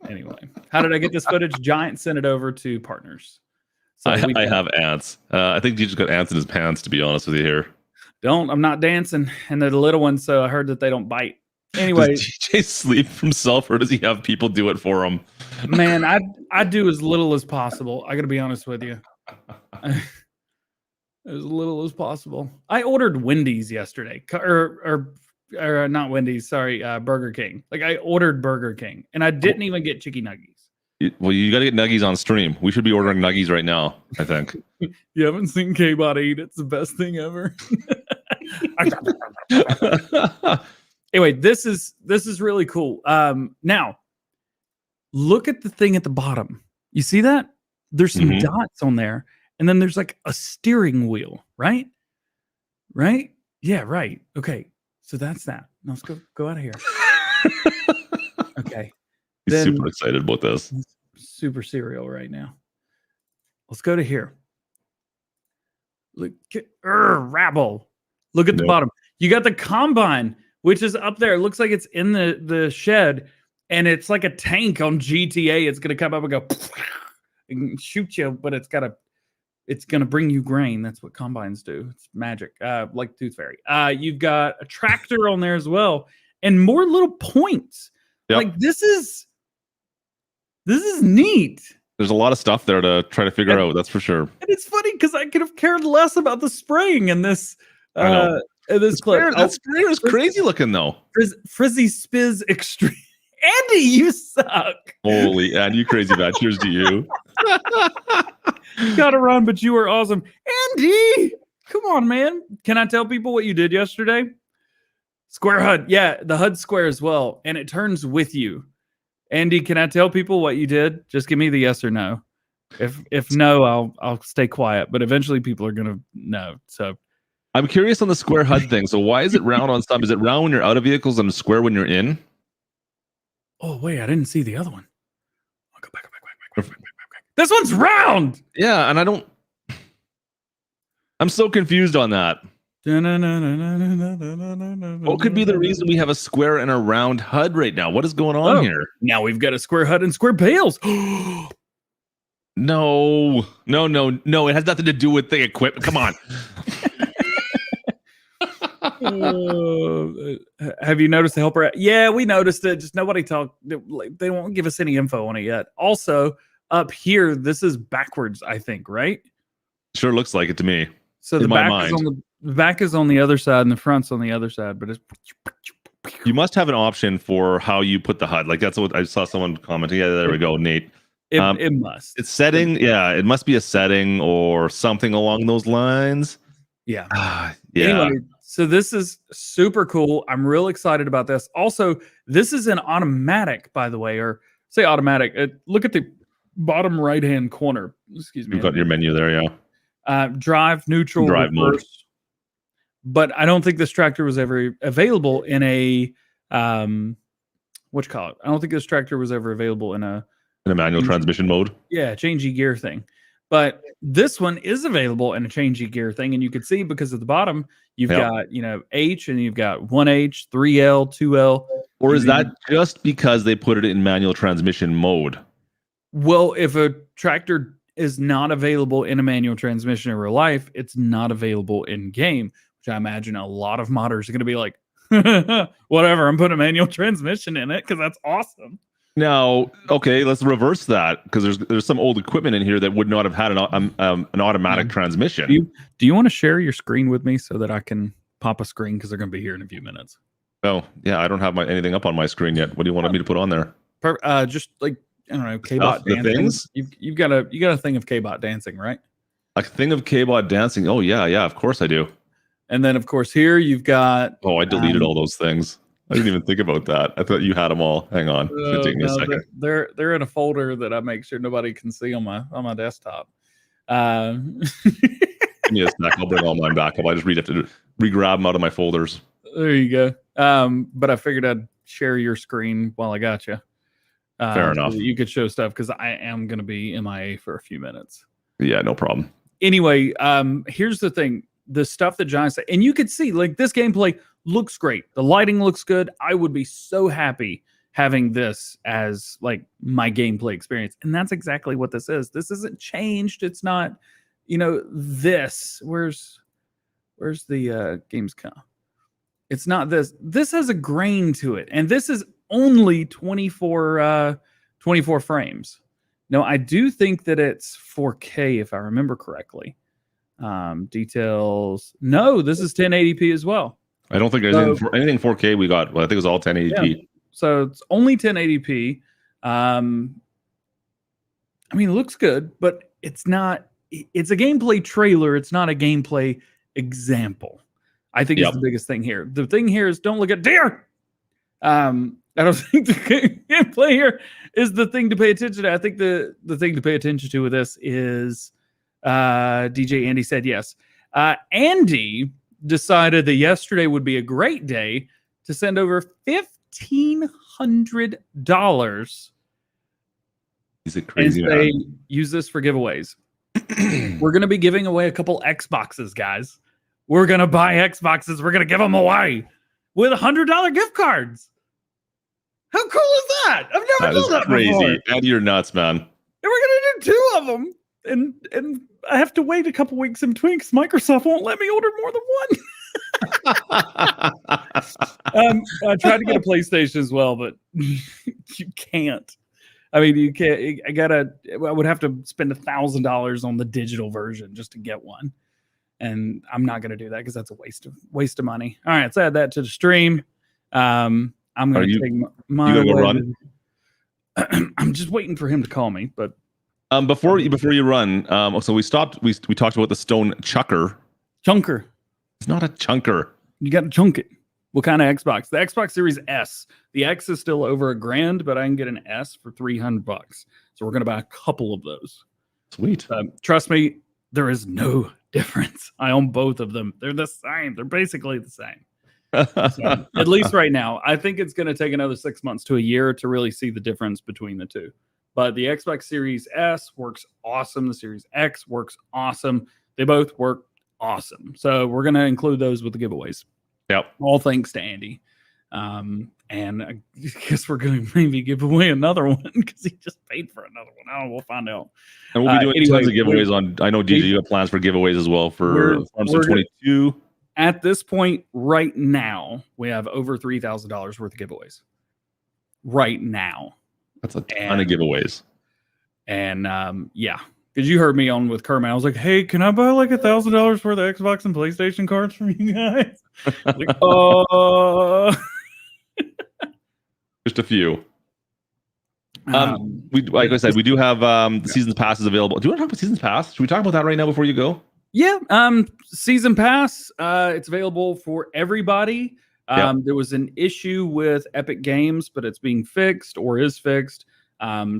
anyway, how did I get this footage? Giant sent it over to partners. So I have ants. I think he just got ants in his pants, to be honest with you here. I'm not dancing. And they're the little ones, so I heard that they don't bite. Anyway. Does DJ sleep himself, or does he have people do it for him? Man, I do as little as possible. I got to be honest with you. As little as possible. I ordered Wendy's yesterday, or not Wendy's. Sorry, Burger King. Like I ordered Burger King, and I didn't even get chicken nuggies. Well, you got to get nuggies on stream. We should be ordering nuggies right now, I think. You haven't seen K-Bot eat. It's the best thing ever. Anyway, this is really cool. Now, look at the thing at the bottom. You see that? There's some dots on there. And then there's like a steering wheel, right? Right? Yeah, right. Okay. So that's that. Now let's go out of here. Okay. He's super excited about this. Super cereal right now. Let's go to here. Look at Rabble. Look at the bottom. You got the combine which is up there. It looks like it's in the shed, and it's like a tank on GTA. It's gonna come up and go and shoot you, but it's gonna bring you grain. That's what combines do. It's magic, like Tooth Fairy. You've got a tractor on there as well, and more little points. Yep. Like this is neat. There's a lot of stuff there to try to figure out. That's for sure. And it's funny because I could have cared less about the spraying in this. In this clip. That sprayer is crazy looking though. Frizzy Spiz Extreme. Andy, you suck. Holy, and you crazy bad. Cheers to you. Gotta run, but you are awesome. Andy, come on, man. Can I tell people what you did yesterday? Square HUD. Yeah, the HUD square as well. And it turns with you. Andy, can I tell people what you did? Just give me the yes or no. If no, I'll stay quiet. But eventually people are gonna know. So I'm curious on the square HUD thing. So why is it round on some? Is it round when you're out of vehicles and square when you're in? Oh wait, I didn't see the other one. I'll go back. This one's round. Yeah, and I'm so confused on that. What could be the reason we have a square and a round HUD right now? What is going on here? Now we've got a square HUD and square pails. No. It has nothing to do with the equipment. Come on. Have you noticed the helper? Yeah, we noticed it. Just nobody talked. They won't give us any info on it yet. Also, up here, this is backwards, I think, right? Sure looks like it to me. So the back is on the other side and the front's on the other side, but it's you must have an option for how you put the HUD. Like that's what I saw someone commenting. Yeah, there we go, Nate. It must. It's setting. Yeah, it must be a setting or something along those lines. Yeah. Yeah. Anyway, so this is super cool. I'm real excited about this. Also, this is an automatic, by the way, or say automatic. Look at the bottom right-hand corner. Excuse me. You've got your menu there, yeah. Drive, neutral, drive reverse. mode. But I don't think this tractor was ever available in a what you call it? I don't think this tractor was ever available in a manual transmission mode. Yeah, changey gear thing. But this one is available in a changey gear thing, and you can see because at the bottom you've got H, and you've got 1H, 3L, 2L. Or is that just because they put it in manual transmission mode? Well, if a tractor is not available in a manual transmission in real life, it's not available in game, which I imagine a lot of modders are going to be like, whatever, I'm putting a manual transmission in it because that's awesome. Now, okay, let's reverse that because there's some old equipment in here that would not have had an automatic transmission. Do you want to share your screen with me so that I can pop a screen because they're going to be here in a few minutes? Oh, yeah, I don't have anything up on my screen yet. What do you want me to put on there? Just like I don't know, K-bot dancing. Things? You've got a thing of K-bot dancing, right? A thing of K-bot dancing. Oh yeah, of course I do. And then of course here you've got. Oh, I deleted all those things. I didn't even think about that. I thought you had them all. Hang on, it's gonna take me a second. They're in a folder that I make sure nobody can see on my desktop. Give me a sec. I'll bring all mine back up. I just have to re-grab them out of my folders. There you go. But I figured I'd share your screen while I got you. Fair enough. So you could show stuff because I am going to be MIA for a few minutes. Yeah, no problem. Anyway, here's the thing. The stuff that John said, and you could see like this gameplay looks great. The lighting looks good. I would be so happy having this as like my gameplay experience. And that's exactly what this is. This isn't changed. It's not, this. Where's the Gamescom? It's not this. This has a grain to it. And this is only 24 frames. Now, I do think that it's 4K, if I remember correctly. Details. No, this is 1080p as well. I don't think there's anything 4K we got. Well, I think it was all 1080p. Yeah. So it's only 1080p. I mean, it looks good, but it's not. It's a gameplay trailer. It's not a gameplay example. I think it's the biggest thing here. The thing here is don't look at deer. I don't think the gameplay here is the thing to pay attention to. I think the thing to pay attention to with this is DJ Andy said yes. Andy decided that yesterday would be a great day to send over $1,500. Is it crazy? And say, use this for giveaways. We're going to be giving away a couple Xboxes, guys. We're going to buy Xboxes. We're going to give them away. with $100 gift cards. How cool is that? I've never done that crazy. before. Out of your nuts, man. And we're gonna do 2 of them, and I have to wait a couple weeks in between because Microsoft won't let me order more than one. I tried to get a PlayStation as well, but you can't. I mean, you can't. I would have to spend $1,000 on the digital version just to get one, and I'm not going to do that because that's a waste of money. All right, let's add that to the stream. I'm going to take my. You gonna go run? I'm just waiting for him to call me, but before you run, so we stopped. We talked about the Stone Chucker. Chunker. It's not a chunker. You got to chunk it. What kind of Xbox? The Xbox Series S. The X is still over $1,000, but I can get an S for $300. So we're going to buy a couple of those. Sweet. Trust me, there is no difference. I own both of them. They're the same. They're basically the same. So, at least right now. I think it's going to take another 6 months to a year to really see the difference between the two. But the Xbox Series S works awesome. The Series X works awesome. They both work awesome. So we're going to include those with the giveaways. Yep. All thanks to Andy. And I guess we're going to maybe give away another one because he just paid for another one. Oh, we'll find out. And we'll be doing tons of giveaways on. I know DJ, you have plans for giveaways as well for Farm Sim 22. At this point, right now, we have over $3,000 worth of giveaways. Right now. That's a ton of giveaways. And yeah, because you heard me on with Kermit. I was like, hey, can I buy like $1,000 worth of Xbox and PlayStation cards from you guys? Like, just a few. We like I said, we do have the season passes available. Do you want to talk about season pass? Should we talk about that right now before you go? Yeah, season pass. It's available for everybody. There was an issue with Epic Games, but it's being fixed or is fixed.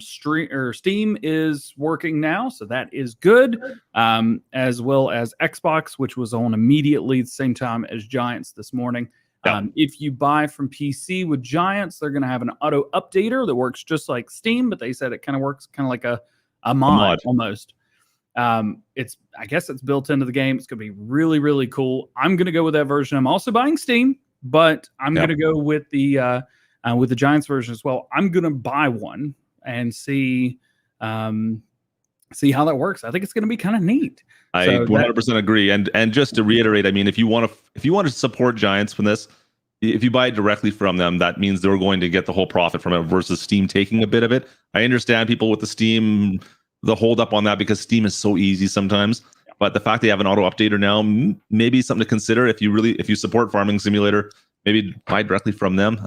Steam is working now, so that is good. As well as Xbox, which was on immediately at the same time as Giants this morning. If you buy from PC with Giants, they're going to have an auto updater that works just like Steam, but they said it kind of works kind of like a mod almost. I guess it's built into the game. It's going to be really, really cool. I'm going to go with that version. I'm also buying Steam, but I'm going to go with the Giants version as well. I'm going to buy one and see how that works. I think it's going to be kind of neat. I 100% agree. And just to reiterate, I mean, if you want to support Giants from this, if you buy it directly from them, that means they're going to get the whole profit from it versus Steam taking a bit of it. I understand people with the Steam, the hold up on that because Steam is so easy sometimes. But the fact they have an auto updater now, maybe something to consider if you support Farming Simulator, maybe buy directly from them.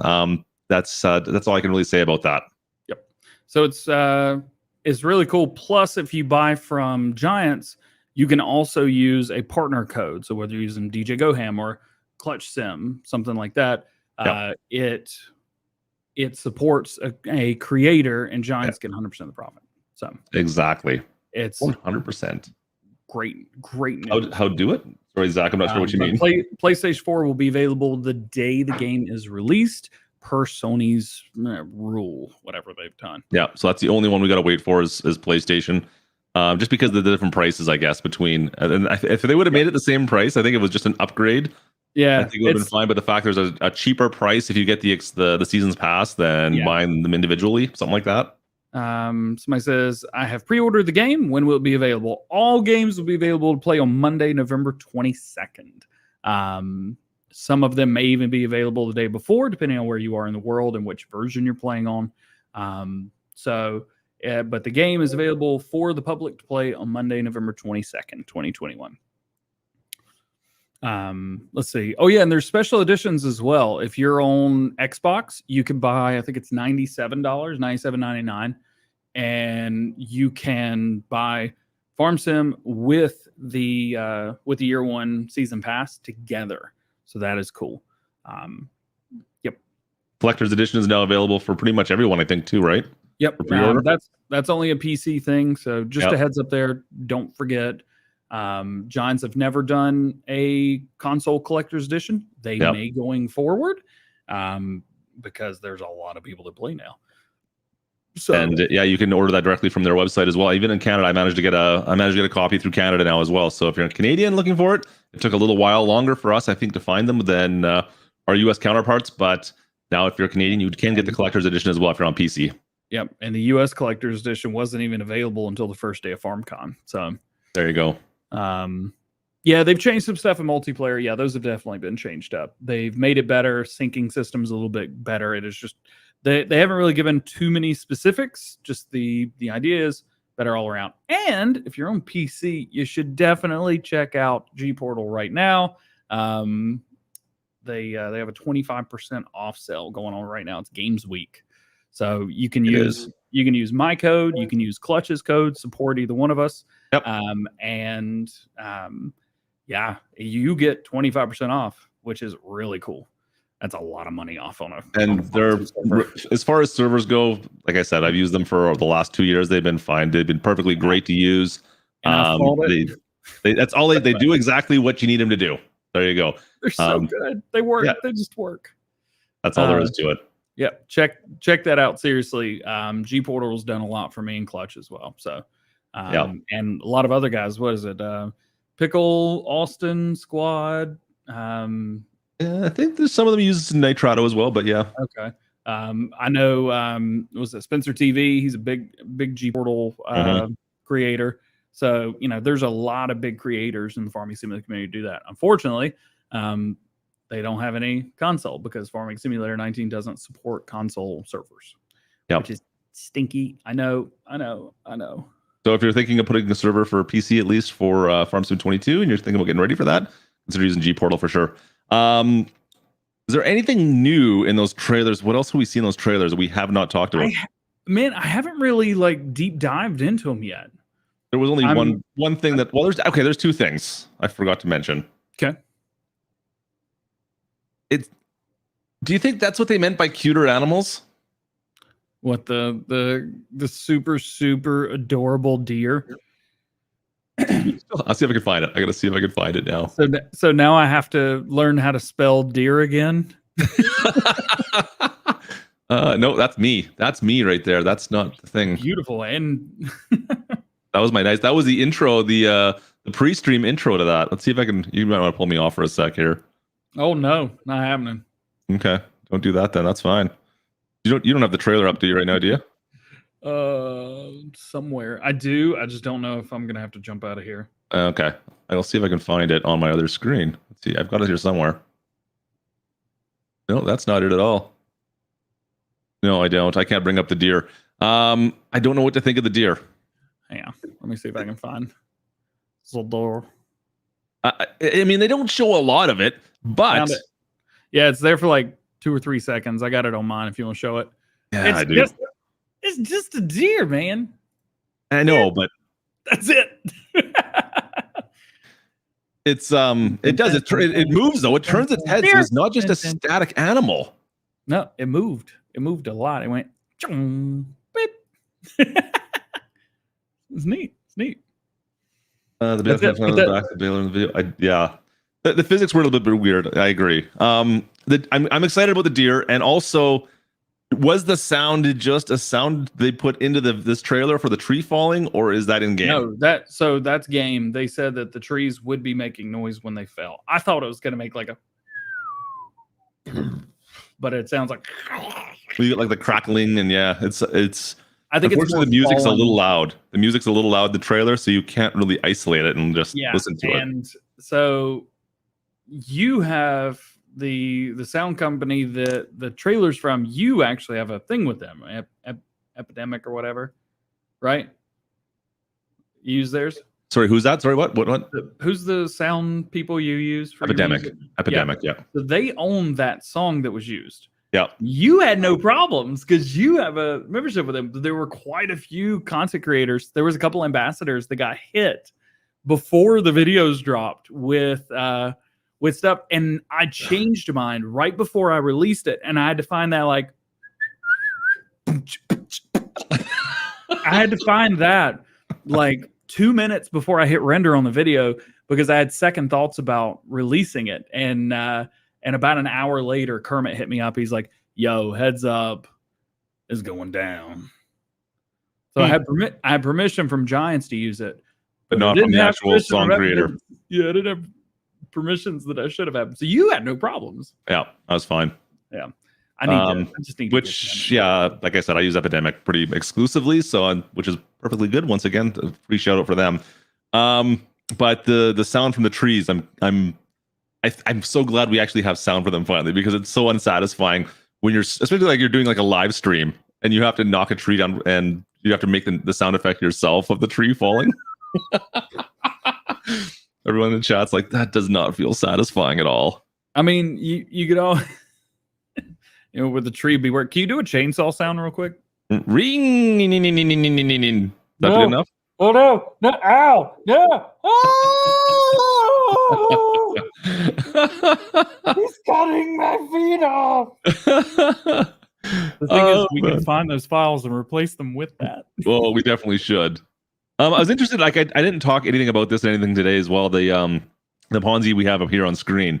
That's all I can really say about that. Yep. So it's really cool. Plus, if you buy from Giants, you can also use a partner code. So whether you're using DJ GoHam or Clutch Sim, something like that, it supports a creator, and Giants get 100% of the profit. So exactly, it's 100%. Great news. How do it? Sorry, Zach, I'm not sure what you mean. PlayStation 4 will be available the day the game is released, per Sony's rule, whatever they've done. Yeah, so that's the only one we got to wait for is PlayStation. Just because of the different prices, I guess, between. And if they would have made it the same price, I think it was just an upgrade. Yeah, I think it would have been fine. But the fact there's a cheaper price if you get the season's pass than buying them individually, something like that. Somebody says, I have pre-ordered the game. When will it be available? All games will be available to play on Monday, November 22nd. Some of them may even be available the day before, depending on where you are in the world and which version you're playing on. But the game is available for the public to play on Monday, November 22nd, 2021. Let's see. Oh, yeah, and there's special editions as well. If you're on Xbox, you can buy, I think it's $97, $97.99, and you can buy Farm Sim with the year one season pass together. So that is cool. Yep. Collector's edition is now available for pretty much everyone, I think, too, right? Yep. That's only a PC thing. So just a heads up there. Don't forget. Giants have never done a console collector's edition. They may going forward because there's a lot of people that play now. So, and you can order that directly from their website as well. Even in Canada, I managed to get a copy through Canada now as well. So if you're a Canadian looking for it, it took a little while longer for us, I think, to find them than our US counterparts, but now if you're Canadian, you can get the collector's edition as well if you're on PC. Yep, and the U.S. Collector's Edition wasn't even available until the first day of FarmCon. So there you go. Yeah, they've changed some stuff in multiplayer. Yeah, those have definitely been changed up. They've made it better, syncing systems a little bit better. It is just they haven't really given too many specifics. Just the idea is better all around. And if you're on PC, you should definitely check out G Portal right now. They have a 25% off sale going on right now. It's Games Week. So you can use my code, you can use Clutch's code, support either one of us. Yep. Yeah, you get 25% off, which is really cool. That's a lot of money off on a. And they're, as far as servers go, like I said, I've used them for the last 2 years. They've been fine. They've been perfectly great to use. That's all they do exactly what you need them to do. There you go. They're so good. They work. Yeah. They just work. That's all there is to it. Yeah, check that out seriously. G Portal's done a lot for me and Clutch as well. So, and a lot of other guys. What is it? Pickle, Austin, Squad. Yeah, I think there's some of them use Nitrado as well, but yeah. Okay. I know. Was it Spencer TV? He's a big G Portal creator. So there's a lot of big creators in the farming simulator community to do that. Unfortunately, they don't have any console because Farming Simulator 19 doesn't support console servers, which is stinky. I know. So if you're thinking of putting a server for PC, at least for Farm Sim 22, and you're thinking about getting ready for that, consider using G Portal for sure. Is there anything new in those trailers? What else have we seen in those trailers that we have not talked about? I haven't really deep dived into them yet. There was only one thing that. Well, there's two things I forgot to mention. Okay. Do you think that's what they meant by cuter animals? What the super super adorable deer? I'll see if I can find it. I gotta see if I can find it now. So now I have to learn how to spell deer again. No, that's me. That's me right there. That's not the thing. Beautiful, and that was that was the intro, the pre-stream intro to that. Let's see if I can. You might want to pull me off for a sec here. Oh no, not happening. Okay, don't do that then. That's fine. You don't have the trailer up to you right now, do you? Somewhere I do. I just don't know if I'm gonna have to jump out of here. Okay, I'll see if I can find it on my other screen. Let's see, I've got it here somewhere. No, that's not it at all. No, I don't. I can't bring up the deer. I don't know what to think of the deer. Hang on, let me see if I can find this little door. I mean, they don't show a lot of it, but yeah, it's there for 2 or 3 seconds. I got it on mine if you want to show it. Yeah, I do. It's just a deer, man. I know, but that's it. It's it moves though. It turns its head, so it's not just a static animal. No, it moved. It moved a lot. It went. Beep. It's neat. It's neat. The video. The physics were a little bit weird. I agree. I'm excited about the deer, and also, was the sound just a sound they put into this trailer for the tree falling, or is that in game? No, that's game. They said that the trees would be making noise when they fell. I thought it was going to make a, but it sounds like you get the crackling, and it's. I think it's the music's a little loud. The music's a little loud. The trailer, so you can't really isolate it and just listen to it. And so you have the sound company that the trailers from. You actually have a thing with them, Epidemic or whatever, right? You use theirs. Sorry, who's that? Sorry, what? Who's the sound people you use for Epidemic? Epidemic, yeah. So they own that song that was used. Yeah. You had no problems because you have a membership with them. There were quite a few content creators. There was a couple ambassadors that got hit before the videos dropped with stuff. And I changed mine right before I released it. And I had to find that I had to find that 2 minutes before I hit render on the video because I had second thoughts about releasing it. And about an hour later, Kermit hit me up. He's like, "Yo, heads up, it's going down." So I had permission from Giants to use it, but not from the actual song creator. Yeah, I didn't have permissions that I should have had. So you had no problems. Yeah, I was fine. Yeah. I just need to Which, yeah, like I said, I use Epidemic pretty exclusively, so which is perfectly good. Once again, a free shout out for them. But the sound from the trees, I'm so glad we actually have sound for them finally, because it's so unsatisfying when especially like you're doing like a live stream and you have to knock a tree down and you have to make the sound effect yourself of the tree falling. Everyone in the chat's like, that does not feel satisfying at all. I mean, you could all, with the tree be work. Can you do a chainsaw sound real quick? Ring. Is that good enough? Oh no! Ow! No! Oh! He's cutting my feet off. The thing is, we can find those files and replace them with that. Well, we definitely should. I was interested. Like, I didn't talk anything about this or anything today as well. The Ponzi we have up here on screen,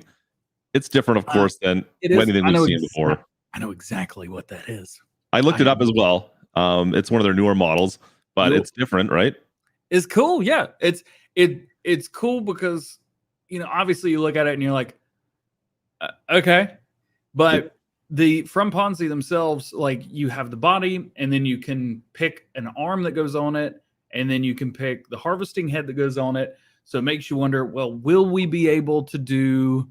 it's different, of course, than anything we've seen before. I know exactly what that is. I looked it up as well. It's one of their newer models, but it's different, right? It's cool. Yeah, it's cool because obviously you look at it and you're like, okay, but from Ponzi themselves, like you have the body, and then you can pick an arm that goes on it, and then you can pick the harvesting head that goes on it. So it makes you wonder, well, will we be able to do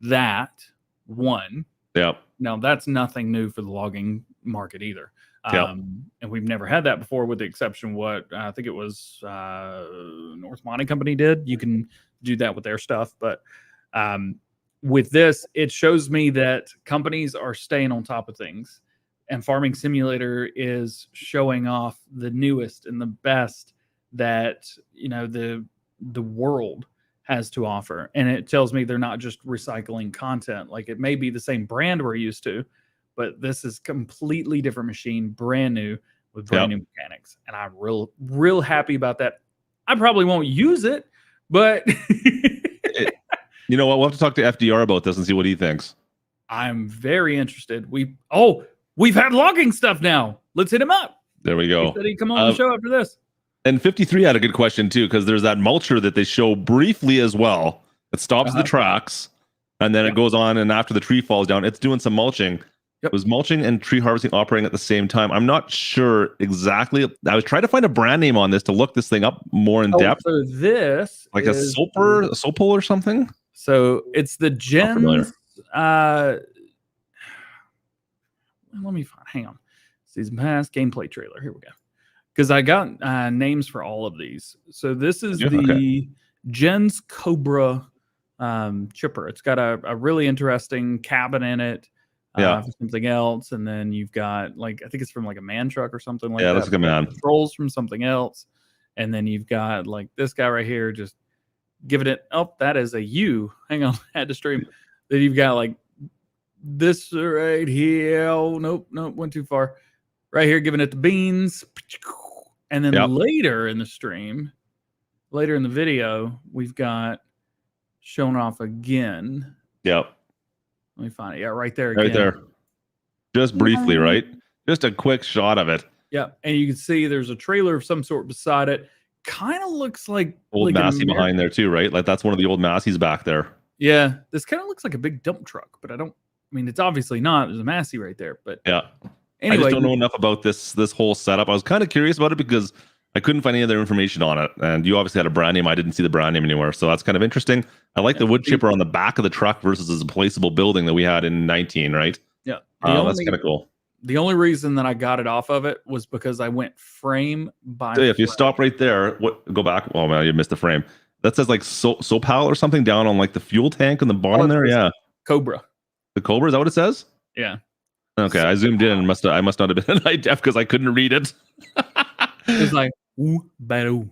that? One. Yeah. Now that's nothing new for the logging market either. And we've never had that before, with the exception what I think it was North Mining Company did. You can do that with their stuff, but with this, it shows me that companies are staying on top of things, and Farming Simulator is showing off the newest and the best that the world has to offer. And it tells me they're not just recycling content. Like, it may be the same brand we're used to, but this is completely different machine, brand new, with brand new mechanics. And I'm real happy about that. I probably won't use it, but you know what? We'll have to talk to FDR about this and see what he thinks. I'm very interested. We've had logging stuff now. Let's hit him up. There we go. He said he'd come on the show after this. And 53 had a good question too, because there's that mulcher that they show briefly as well. It stops the tracks, and then it goes on, and after the tree falls down, it's doing some mulching. It was mulching and tree harvesting operating at the same time. I'm not sure exactly. I was trying to find a brand name on this to look this thing up more in depth. So this like a Sopol or something. So it's the Gens. Let me find. Hang on. Season pass gameplay trailer. Here we go. Because I got names for all of these. So this is the Gens Cobra chipper. It's got a really interesting cabin in it. For something else, and then you've got, like, I think it's from like a man truck or something like that. Yeah, that's like a man. Controls from something else, and then you've got like this guy right here just giving it. Oh, that is a U. Hang on, I had to stream. Then you've got like this right here. Oh, nope, went too far. Right here, giving it the beans, and then later in the stream, later in the video, we've got shown off again. Yep. Let me find it. Yeah, right there again. Right there. Just briefly, right? Just a quick shot of it. Yeah, and you can see there's a trailer of some sort beside it. Kind of looks like old Massey behind there too, right? Like that's one of the old Masseys back there. Yeah, this kind of looks like a big dump truck, but I mean, it's obviously not. There's a Massey right there, but yeah. Anyway, I just don't know enough about this whole setup. I was kind of curious about it because I couldn't find any other information on it, and you obviously had a brand name. I didn't see the brand name anywhere, so that's kind of interesting. I like the wood chipper on the back of the truck versus this placeable building that we had in 19, right? Yeah, that's kind of cool. The only reason that I got it off of it was because I went frame by. So if you stop right there, go back. Oh man, you missed the frame. That says like Sopal or something down on like the fuel tank on the bottom there. Yeah, Cobra. The Cobra, is that what it says? Yeah. Okay, I zoomed in and I must not have been night deaf because I couldn't read it. It's like ooh, bad.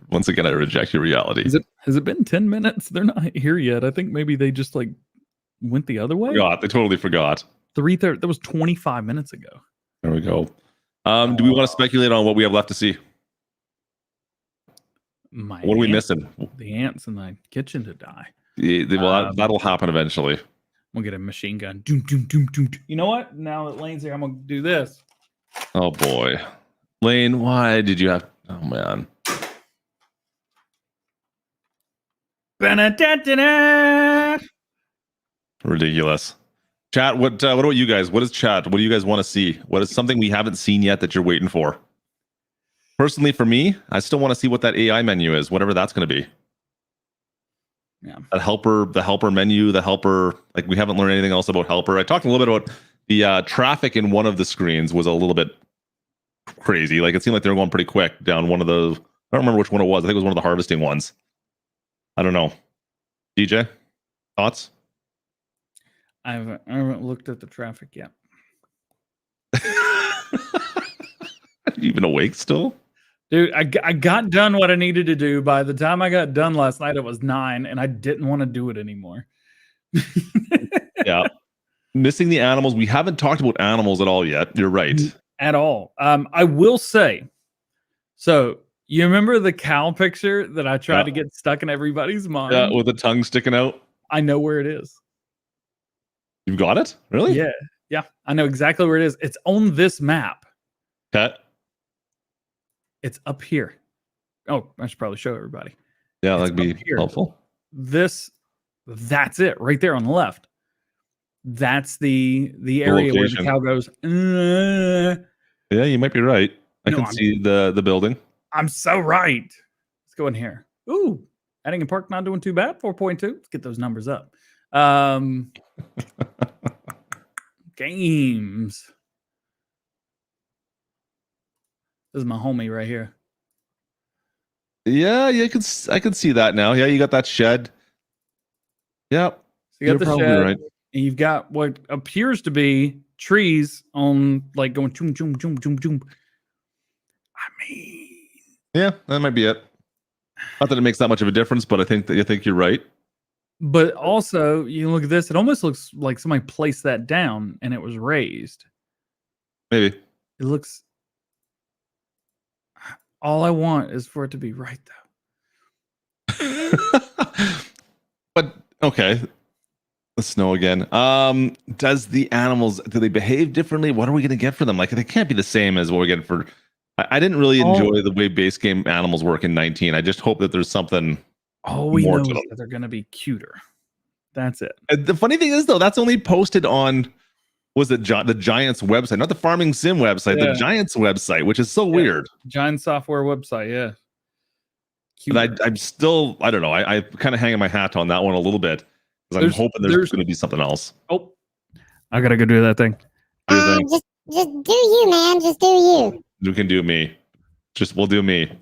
Once again, I reject your reality. Has it been 10 minutes? They're not here yet. I think maybe they just like went the other way. They totally forgot. 3:30. That was 25 minutes ago. There we go. Do we want to speculate on what we have left to see? What are we missing? The ants in the kitchen to die. That'll happen eventually. We'll get a machine gun. Doom, doom, doom, doom. You know what? Now that Lane's here, I'm gonna do this. Oh boy, Lane, why did you have? Oh man. Ba-da-da-da-da. Ridiculous. Chat, what about you guys? What is chat? What do you guys want to see? What is something we haven't seen yet that you're waiting for? Personally, for me, I still want to see what that AI menu is, whatever that's going to be. Yeah. The helper menu, the helper, like we haven't learned anything else about helper. I talked a little bit about the traffic in one of the screens was a little bit crazy. Like it seemed like they were going pretty quick down one of the, I don't remember which one it was. I think it was one of the harvesting ones. I don't know. DJ, thoughts? I haven't looked at the traffic yet. You even awake still? Dude, I got done what I needed to do. By the time I got done last night, it was 9, and I didn't want to do it anymore. Yeah. Missing the animals. We haven't talked about animals at all yet. You're right. At all. I will say, so you remember the cow picture that I tried to get stuck in everybody's mind? Yeah, with the tongue sticking out. I know where it is. You've got it? Really? Yeah. Yeah. I know exactly where it is. It's on this map. Okay. It's up here. Oh, I should probably show everybody. Yeah, It's that'd be up here. helpful. That's it right there on the left. That's the area where the location. cow goes. Yeah, you might be right. I No, can see the building. I'm so right. Let's go in here. Ooh, Eddington Park not doing too bad. 4.2. Let's get those numbers up. Games. This is my homie right here. Yeah, I can see that now. Yeah, you got that shed. Yep. So you got the probably shed, right. and you've got what appears to be trees on like going choom choom choom choom choom. I mean, Yeah, that might be it. Not that it makes that much of a difference, but I think you're right. but also you look at this, it almost looks like somebody placed that down and it was raised. Maybe. It looks. All I want is for it to be right though. But okay. The snow again. Does the animals, do they behave differently? What are we gonna get for them? Like they can't be the same as what we're getting for. I didn't really enjoy the way base game animals work in 19. I just hope that there's something. All we More know to is them. that they're gonna be cuter. That's it. And the funny thing is though, that's only posted on was it the Giants website, not the Farming Sim website, Yeah. the Giants website, which is so weird. Giant software website, yeah. And I'm still, I don't know. I kind of hanging my hat on that one a little bit because I'm hoping there's going to be something else. Oh, I gotta go do that thing. Do your thing. Just do you, man. Just do you. You can do me. We'll do me.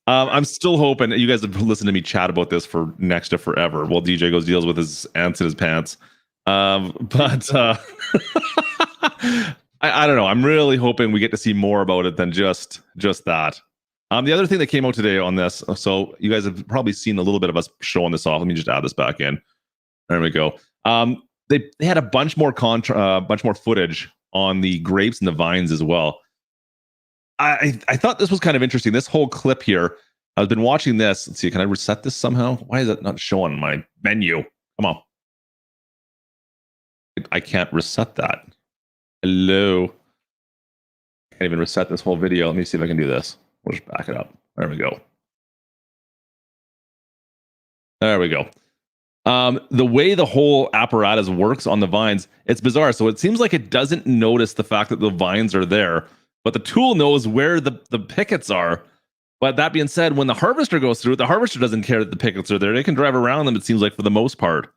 I'm still hoping you guys have listened to me chat about this for next to forever while DJ goes deals with his ants in his pants. But I don't know. I'm really hoping we get to see more about it than just that. The other thing that came out today on this, so you guys have probably seen a little bit of us showing this off. Let me just add this back in. There we go. They had a bunch more footage on the grapes and the vines as well. I thought this was kind of interesting. This whole clip here, I've been watching this. Let's see, can I reset this somehow? Why is it not showing my menu? Come on. I can't reset that. Hello. Can't even reset this whole video. Let me see if I can do this. We'll just back it up. There we go. There we go. The way the whole apparatus works on the vines, it's bizarre. So it seems like it doesn't notice the fact that the vines are there, but the tool knows where the pickets are. But that being said, when the harvester goes through it, the harvester doesn't care that the pickets are there. They can drive around them, it seems like, for the most part.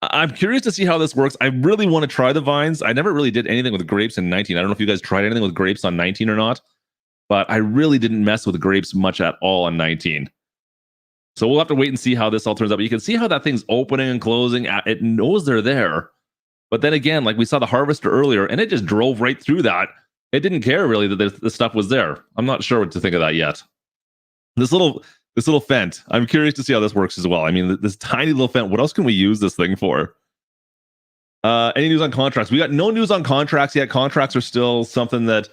I'm curious to see how this works. I really want to try the vines. I never really did anything with grapes in 19. I don't know if you guys tried anything with grapes on 19 or not, but I really didn't mess with grapes much at all on 19. So we'll have to wait and see how this all turns out. But you can see how that thing's opening and closing. It knows they're there. But then again, like we saw the harvester earlier, and it just drove right through that. It didn't care really that the stuff was there. I'm not sure what to think of that yet. This little fent, I'm curious to see how this works as well. I mean, this tiny little fent, what else can we use this thing for? Any news on contracts? We got no news on contracts yet. Contracts are still something that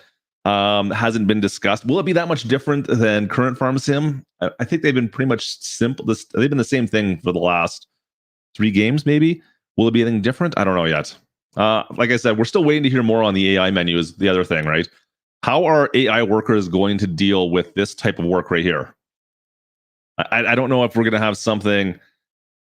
hasn't been discussed. Will it be that much different than current Farm Sim? I think they've been pretty much simple. They've been the same thing for the last 3 games, maybe. Will it be anything different? I don't know yet. Like I said, we're still waiting to hear more on the AI menu is the other thing, right? How are AI workers going to deal with this type of work right here? I don't know if we're going to have something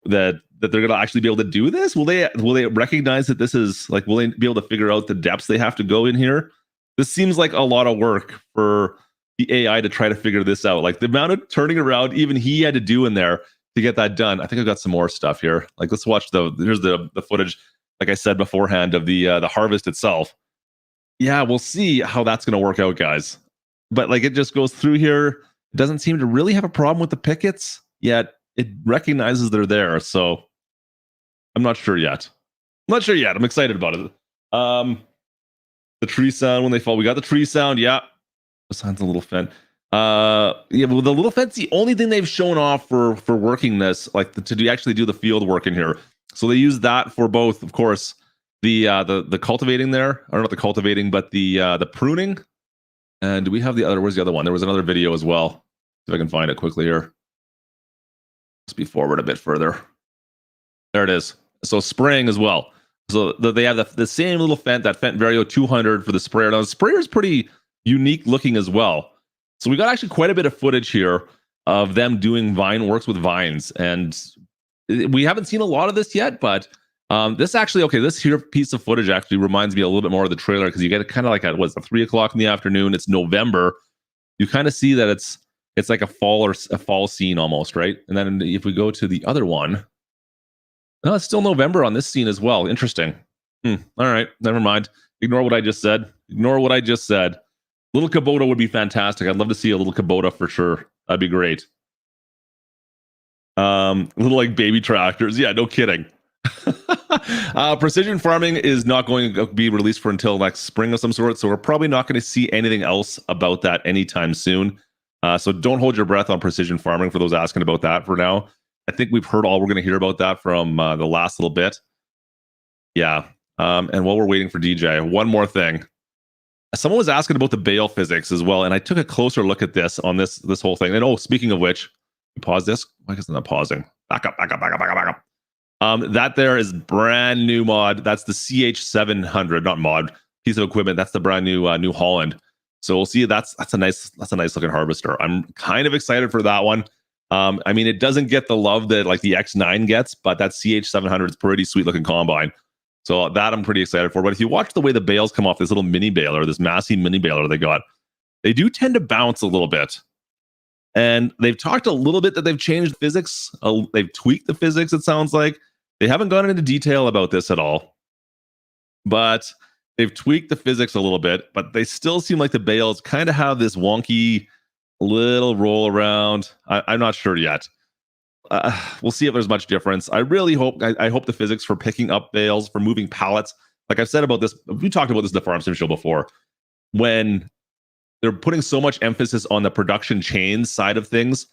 that they're gonna actually be able to do this? Will they recognize that this is like, will they be able to figure out the depths they have to go in here? This seems like a lot of work for the AI to try to figure this out. Like the amount of turning around even he had to do in there to get that done. I think I've got some more stuff here. Like let's watch here's the footage, like I said beforehand, of the harvest itself. Yeah, we'll see how that's gonna work out, guys. But like it just goes through here. It doesn't seem to really have a problem with the pickets, yet it recognizes they're there. So I'm not sure yet. I'm excited about it. The tree sound when they fall. We got the tree sound. Yeah. Besides the little fence. Yeah, but the little fence, the only thing they've shown off for working this, like to actually do the field work in here. So they use that for both, of course, the cultivating there, or not the cultivating, but the pruning. And do we have the other? Where's the other one? There was another video as well. See if I can find it quickly here. Let's be forward a bit further. There it is. So spraying as well. So they have the same little Fendt, that Fendt Vario 200 for the sprayer. Now the sprayer is pretty unique looking as well. So we got actually quite a bit of footage here of them doing vine works with vines, and we haven't seen a lot of this yet. But this actually, okay, this here piece of footage actually reminds me a little bit more of the trailer, because you get it kind of like at what's 3 o'clock in the afternoon. It's November. You kind of see that it's like a fall scene almost, right? And then if we go to the other one, no, it's still November on this scene as well. Interesting. All right, never mind. Ignore what I just said. Little Kubota would be fantastic. I'd love to see a little Kubota for sure. That'd be great. Little like baby tractors. Yeah, no kidding. Precision farming is not going to be released for until next spring of some sort, so we're probably not going to see anything else about that anytime soon. So don't hold your breath on precision farming for those asking about that for now. I think we've heard all we're going to hear about that from the last little bit. Yeah. And while we're waiting for DJ, one more thing. Someone was asking about the bale physics as well, and I took a closer look at this on this whole thing. And speaking of which, pause this. Why is it not pausing? Back up. That there is brand new mod. That's the CH700, not mod, piece of equipment. That's the brand new New Holland. So we'll see. That's a nice looking harvester. I'm kind of excited for that one. I mean, it doesn't get the love that like the X9 gets, but that CH700 is pretty sweet looking combine. So that I'm pretty excited for. But if you watch the way the bales come off this little mini baler, this Massey mini baler they got, they do tend to bounce a little bit. And they've talked a little bit that they've changed physics. They've tweaked the physics, it sounds like. They haven't gone into detail about this at all. But they've tweaked the physics a little bit. But they still seem like the bales kind of have this wonky little roll around. I'm not sure yet. We'll see if there's much difference. I really hope. I hope the physics for picking up bales, for moving pallets, like I've said about this, we talked about this in the Farm Sim show before, when they're putting so much emphasis on the production chain side of things.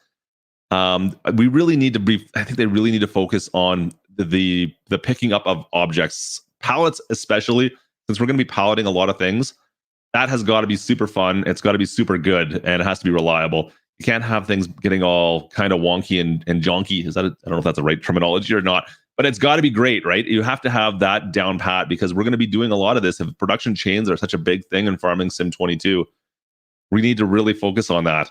We really need to be. I think they really need to focus on the picking up of objects, pallets especially, since we're going to be palleting a lot of things. That has got to be super fun. It's got to be super good, and it has to be reliable. You can't have things getting all kind of wonky and jonky. I don't know if that's the right terminology or not, but it's got to be great, right? You have to have that down pat, because we're going to be doing a lot of this. If production chains are such a big thing in Farming Sim 22, we need to really focus on that.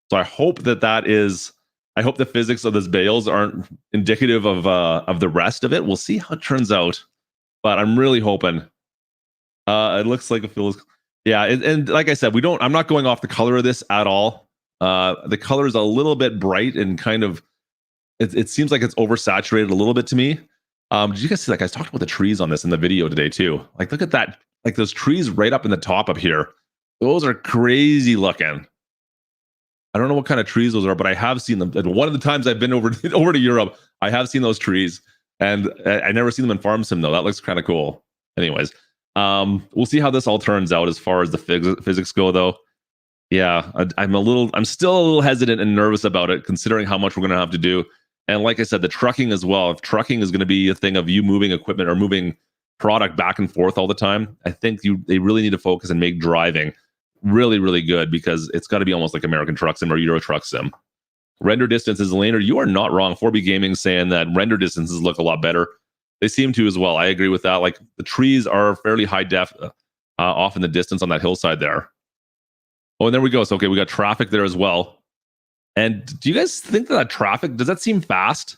So I hope I hope the physics of this bales aren't indicative of the rest of it. We'll see how it turns out, but I'm really hoping. It looks like it feels, yeah. And like I said, I'm not going off the color of this at all. The color is a little bit bright and kind of, it seems like it's oversaturated a little bit to me. Did you guys see, like I talked about the trees on this in the video today too? Like, look at that, like those trees right up in the top up here. Those are crazy looking. I don't know what kind of trees those are, but I have seen them. And one of the times I've been over to Europe, I have seen those trees, and I never seen them in Farm Sim though. That looks kind of cool. Anyways, we'll see how this all turns out as far as the physics go though. Yeah, I'm still a little hesitant and nervous about it, considering how much we're going to have to do. And like I said, the trucking as well. If trucking is going to be a thing of you moving equipment or moving product back and forth all the time, I think they really need to focus and make driving really, really good, because it's got to be almost like American Truck Sim or Euro Truck Sim. Render distances, Laner, you are not wrong. 4B Gaming saying that render distances look a lot better. They seem to as well. I agree with that. Like the trees are fairly high def off in the distance on that hillside there. Oh, and there we go. So, okay, we got traffic there as well. And do you guys think that traffic, does that seem fast?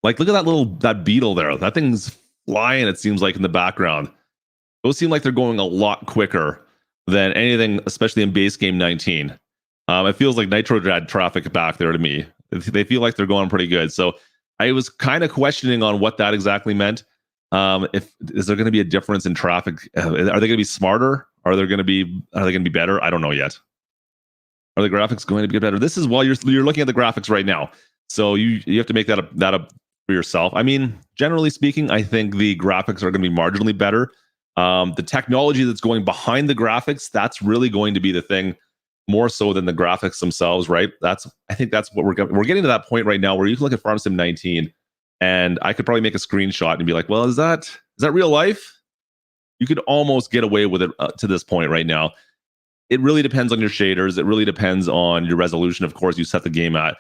Like, look at that beetle there. That thing's flying, it seems like, in the background. Those seem like they're going a lot quicker than anything, especially in base game 19. It feels like Nitrograd traffic back there to me. They feel like they're going pretty good. So I was kind of questioning on what that exactly meant. Is there going to be a difference in traffic? Are they going to be smarter? Are they going to be better? I don't know yet. Are the graphics going to be better? This is while you're looking at the graphics right now. So you have to make that up for yourself. I mean, generally speaking, I think the graphics are going to be marginally better. The technology that's going behind the graphics, that's really going to be the thing more so than the graphics themselves, right? I think that's what we're getting to that point right now where you can look at Farm Sim 19 and I could probably make a screenshot and be like, well, is that real life? You could almost get away with it to this point right now. It really depends on your shaders. It really depends on your resolution. Of course, you set the game at.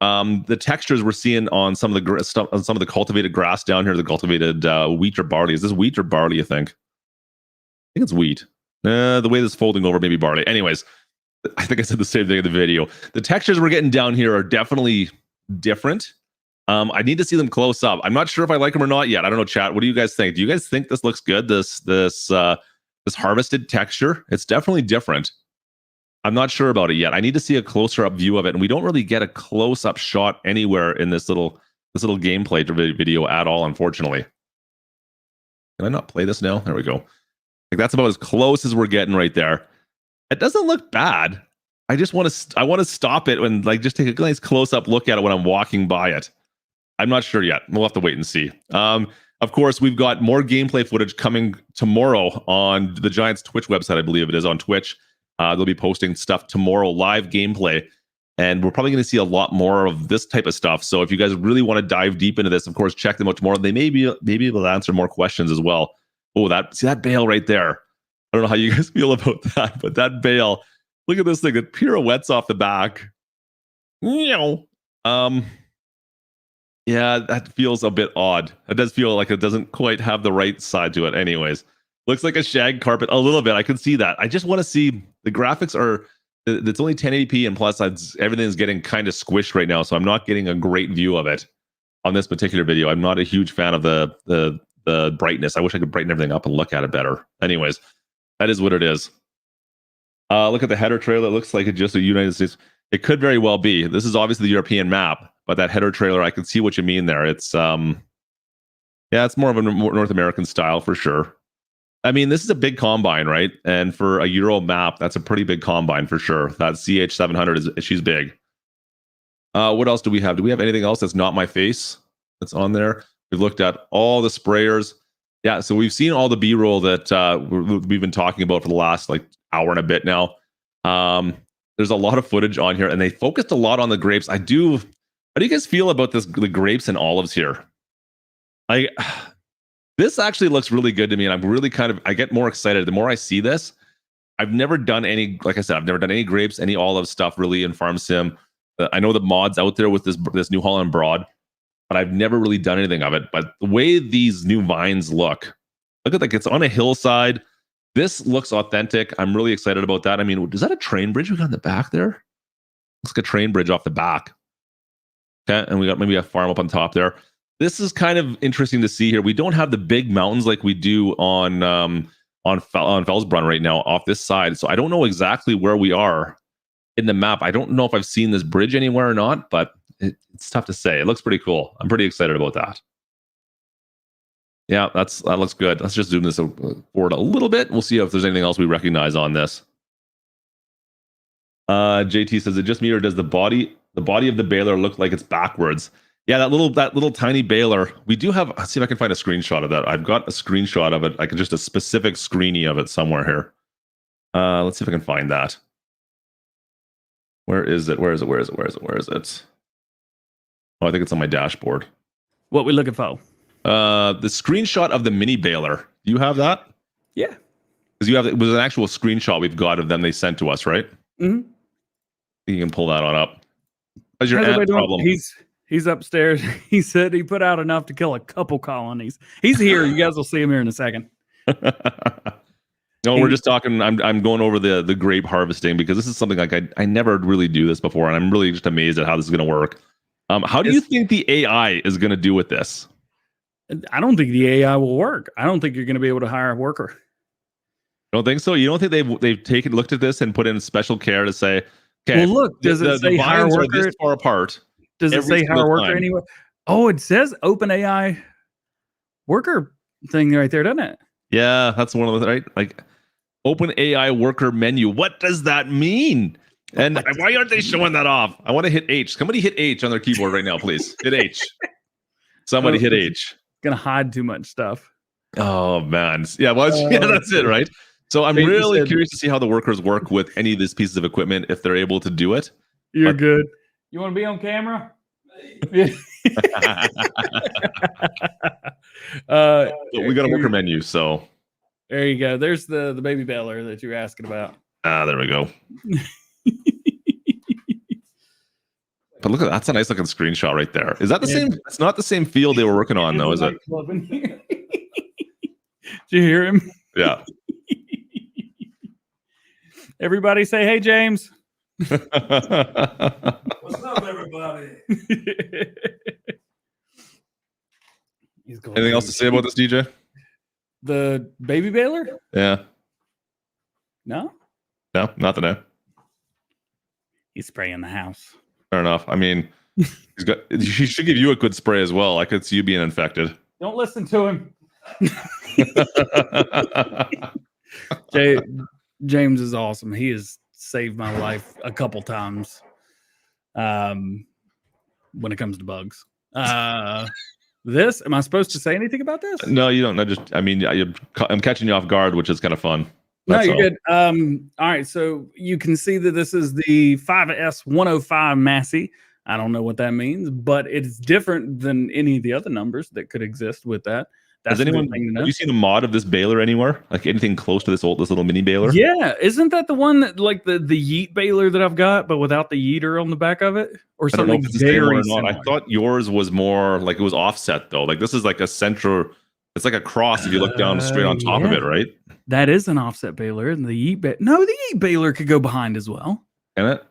The textures we're seeing on some of the cultivated grass down here, the cultivated wheat or barley. Is this wheat or barley, you think? I think it's wheat. The way this is folding over, maybe barley. Anyways, I think I said the same thing in the video. The textures we're getting down here are definitely different. I need to see them close up. I'm not sure if I like them or not yet. I don't know, chat. What do you guys think? Do you guys think this looks good? This harvested texture? It's definitely different. I'm not sure about it yet. I need to see a closer up view of it, and we don't really get a close up shot anywhere in this little gameplay video at all, unfortunately. Can I not play this now? There we go. Like, that's about as close as we're getting right there. It doesn't look bad. I want to stop it and like just take a nice close up look at it when I'm walking by it. I'm not sure yet. We'll have to wait and see. Of course, we've got more gameplay footage coming tomorrow on the Giants Twitch website. I believe it is on Twitch. They'll be posting stuff tomorrow, live gameplay, and we're probably going to see a lot more of this type of stuff. So if you guys really want to dive deep into this, of course, check them out tomorrow. They may be able to answer more questions as well. Oh, see that bale right there. I don't know how you guys feel about that, but that bale, look at this thing. It pirouettes off the back. Yeah, that feels a bit odd. It does feel like it doesn't quite have the right side to it. Anyways, looks like a shag carpet a little bit. I can see that. I just want to see the graphics are. It's only 1080p, and plus everything is getting kind of squished right now, so I'm not getting a great view of it on this particular video. I'm not a huge fan of the brightness. I wish I could brighten everything up and look at it better. Anyways, that is what it is. Look at the header trailer. It looks like it's just a United States. It could very well be. This is obviously the European map, but that header trailer, I can see what you mean there. It's it's more of a North American style for sure. I mean, this is a big combine, right? And for a Euro map, that's a pretty big combine for sure. That CH700 she's big. What else do we have? Do we have anything else that's not my face that's on there? We've looked at all the sprayers. Yeah, so we've seen all the B-roll that we've been talking about for the last like hour and a bit now. There's a lot of footage on here, and they focused a lot on the grapes. How do you guys feel about the grapes and olives here? This actually looks really good to me, and I'm really I get more excited the more I see this. I've never done any, like I said, I've never done any grapes, any olive stuff really in Farm Sim. I know the mods out there with this New Holland Broad, but I've never really done anything of it. But the way these new vines look at like it's on a hillside. This looks authentic. I'm really excited about that. I mean, is that a train bridge we got in the back there? Looks like a train bridge off the back. Okay, and we got maybe a farm up on top there. This is kind of interesting to see here. We don't have the big mountains like we do on Felsbrunn right now off this side. So I don't know exactly where we are in the map. I don't know if I've seen this bridge anywhere or not, but it's tough to say. It looks pretty cool. I'm pretty excited about that. Yeah, that looks good. Let's just zoom this forward a little bit. We'll see if there's anything else we recognize on this. JT says, "Is it just me, or does the body of the baler look like it's backwards?" Yeah, that little tiny baler. We do have. Let's see if I can find a screenshot of that. I've got a screenshot of it. I can just a specific screeny of it somewhere here. Let's see if I can find that. Where is it? Where is it? Oh, I think it's on my dashboard. What we looking for? The screenshot of the mini baler. Do you have that? Yeah. Because it was an actual screenshot we've got of them they sent to us, right? Mm-hmm. You can pull that on up. How's your ant problem? He's upstairs. He said he put out enough to kill a couple colonies. He's here. You guys will see him here in a second. No, we're just talking. I'm going over the grape harvesting because this is something like I never really do this before, and I'm really just amazed at how this is going to work. How do you think the AI is going to do with this? I don't think the AI will work. I don't think you're going to be able to hire a worker. Don't think so. You don't think they've looked at this and put in special care to say, okay, Well, look, does it say hire vines are worker? this far apart? Does it every say hire single worker time? anywhere? Oh, it says open AI worker thing right there, doesn't it? Yeah, that's one of the right. Like open AI worker menu. What does that mean? And why aren't they showing that off? I want to hit H. Somebody hit H on their keyboard right now, please. Hit H. Somebody hit H. Gonna hide too much stuff. Oh man, yeah. Well, yeah, that's it, right? So I'm really curious to see how the workers work with any of these pieces of equipment if they're able to do it. You're good. You want to be on camera? We got a worker menu, so there you go. There's the baby baler that you're asking about. there we go. But look at that's a nice looking screenshot right there. Is that the same? It's not the same field they were working on, though, is it? Did you hear him? Yeah. Everybody say, "Hey, James." What's up, everybody? Anything else to say about this, DJ? The baby baler? Yeah. No, No, not today. he's spraying the house. Fair enough. I mean, he should give you a good spray as well. I could see you being infected. Don't listen to him. James is awesome. He has saved my life a couple times. When it comes to bugs. This, am I supposed to say anything about this? No, you don't. I'm catching you off guard, which is kind of fun. No, That's you're all. good. All right, so you can see that this is the 5S105 Massey. I don't know what that means, but it's different than any of the other numbers that could exist with that. That's Has anyone? Have you seen a mod of this baler anywhere? Like anything close to this little mini baler? Yeah, isn't that the one that like the yeet baler that I've got, but without the yeeter on the back of it, or I don't know something if it's the same one very or not. I similar? thought yours was more like it was offset though. Like this is like a center. It's like a cross if you look down straight on top of yeah. it, right? That is an offset baler, and the yeet no, the yeet baler could go behind as well. Can it?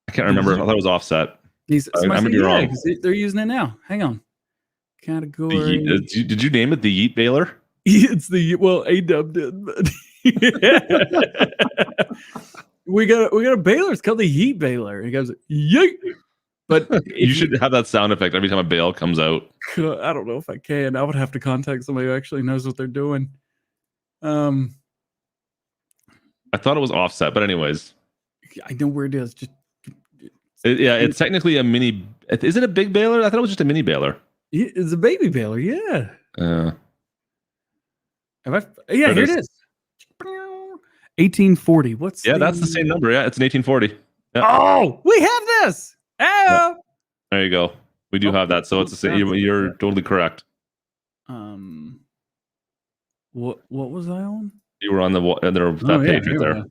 I can't remember. I thought it was offset. Somebody I may said, be wrong. 'cause they're using it now. Hang on, The category. did you name it the yeet baler? It's the A-Dub did, but we got a baler. It's called the Yeet Baler. He goes yeet. But You should have that sound effect every time a bale comes out. I don't know if I can. I would have to contact somebody who actually knows what they're doing. I thought it was offset, but anyways, I know where it is. Just it's technically a mini. Is it a big baler? I thought it was just a mini baler. it's a baby baler. Yeah. Uh, Yeah, here it is. 1840. What's that's the same number. Yeah, it's an 1840. Oh, we have this. Oh. There you go. We do have that, so it's the same. You're totally correct. What was I on? You were on that page right there.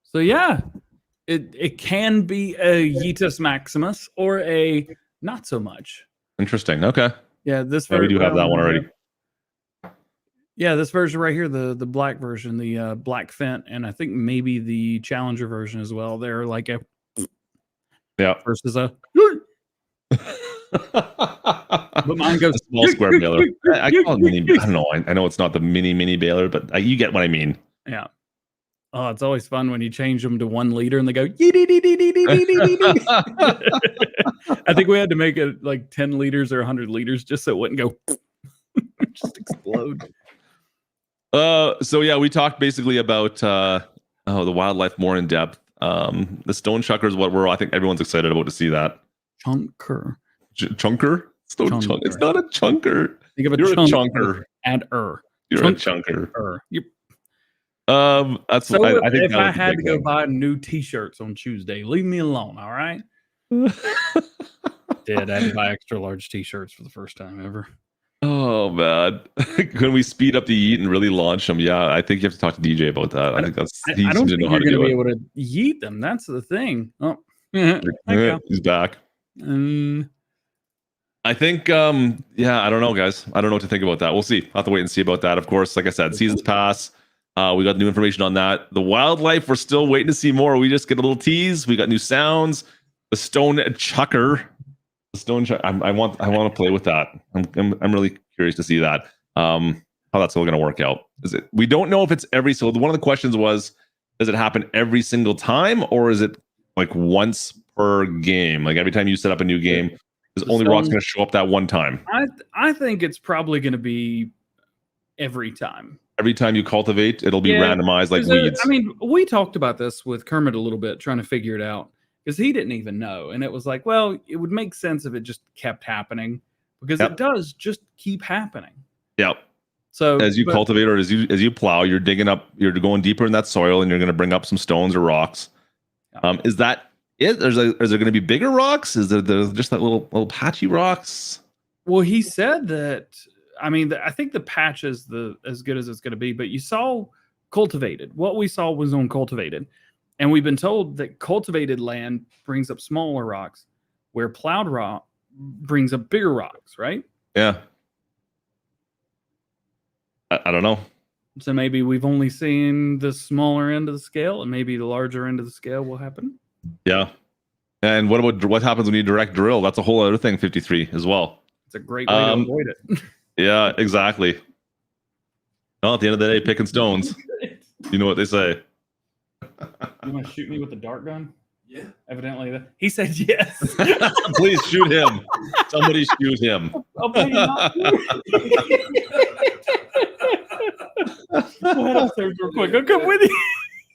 So yeah, it can be a Yeetus Maximus or a not so much. Interesting. Okay. Yeah, this Yeah, we do have that one already. Yeah, this version right here, the black version, the black Fent, and I think maybe the Challenger version as well. They're like a versus a. But mine goes a small square baler. I call it mini. I don't know. I know it's not the mini baler, but you get what I mean. Yeah. Oh, it's always fun when you change them to 1 liter and they go. I think we had to make it like 10 liters or 100 liters just so it wouldn't go. Just explode. So yeah, we talked basically about the wildlife more in depth. The stone chucker is what I think everyone's excited about to see that. Chunker. Chunker? Chunker. It's not a chunker. Think of You're a chunk chunker. and You're Chunker. a chunker. That's So I think if that I was the had to big go thing. buy new T-shirts on Tuesday, leave me alone. All right. Did I had to buy extra large T-shirts for the first time ever? Oh man, can we speed up the yeet and really launch them? Yeah, I think you have to talk to DJ about that. I think that's I don't seems to think know how you're to going to do be it. able to yeet them. That's the thing. Oh, there you go. He's back. Mm, I think, I don't know, guys. I don't know what to think about that. We'll see. I'll have to wait and see about that. Of course, like I said, seasons pass. We got new information on that. The wildlife, we're still waiting to see more. We just get a little tease. We got new sounds. The stone chucker. The stone chucker. I want to play with that. I'm really curious to see that. How that's all going to work out. We don't know if it's every. So one of the questions was, does it happen every single time, or is it like once per game? Like every time you set up a new game, is only rocks going to show up that one time? I think it's probably going to be every time. Every time you cultivate, it'll be randomized like weeds. I mean, we talked about this with Kermit a little bit, trying to figure it out because he didn't even know, and it was like, well, it would make sense if it just kept happening because it does just keep happening. Yep. So as you cultivate or as you plow, you're digging up, you're going deeper in that soil, and you're going to bring up some stones or rocks. Is that it? Is there going to be bigger rocks? Is there just that little patchy rocks? Well, he said that. I mean, I think the patch is as good as it's going to be. But you saw cultivated. What we saw was on cultivated, and we've been told that cultivated land brings up smaller rocks, where plowed rock brings up bigger rocks. Right? Yeah. I don't know. So maybe we've only seen the smaller end of the scale, and maybe the larger end of the scale will happen. Yeah. And what happens when you direct drill? That's a whole other thing, 53 as well. It's a great way to avoid it. Yeah, exactly. Well, at the end of the day, picking stones. You know what they say. You want to shoot me with the dart gun? Yeah. Evidently, he said yes. Please shoot him. Somebody shoot him. I'll put him out. Go head upstairs real quick. I'll come with you.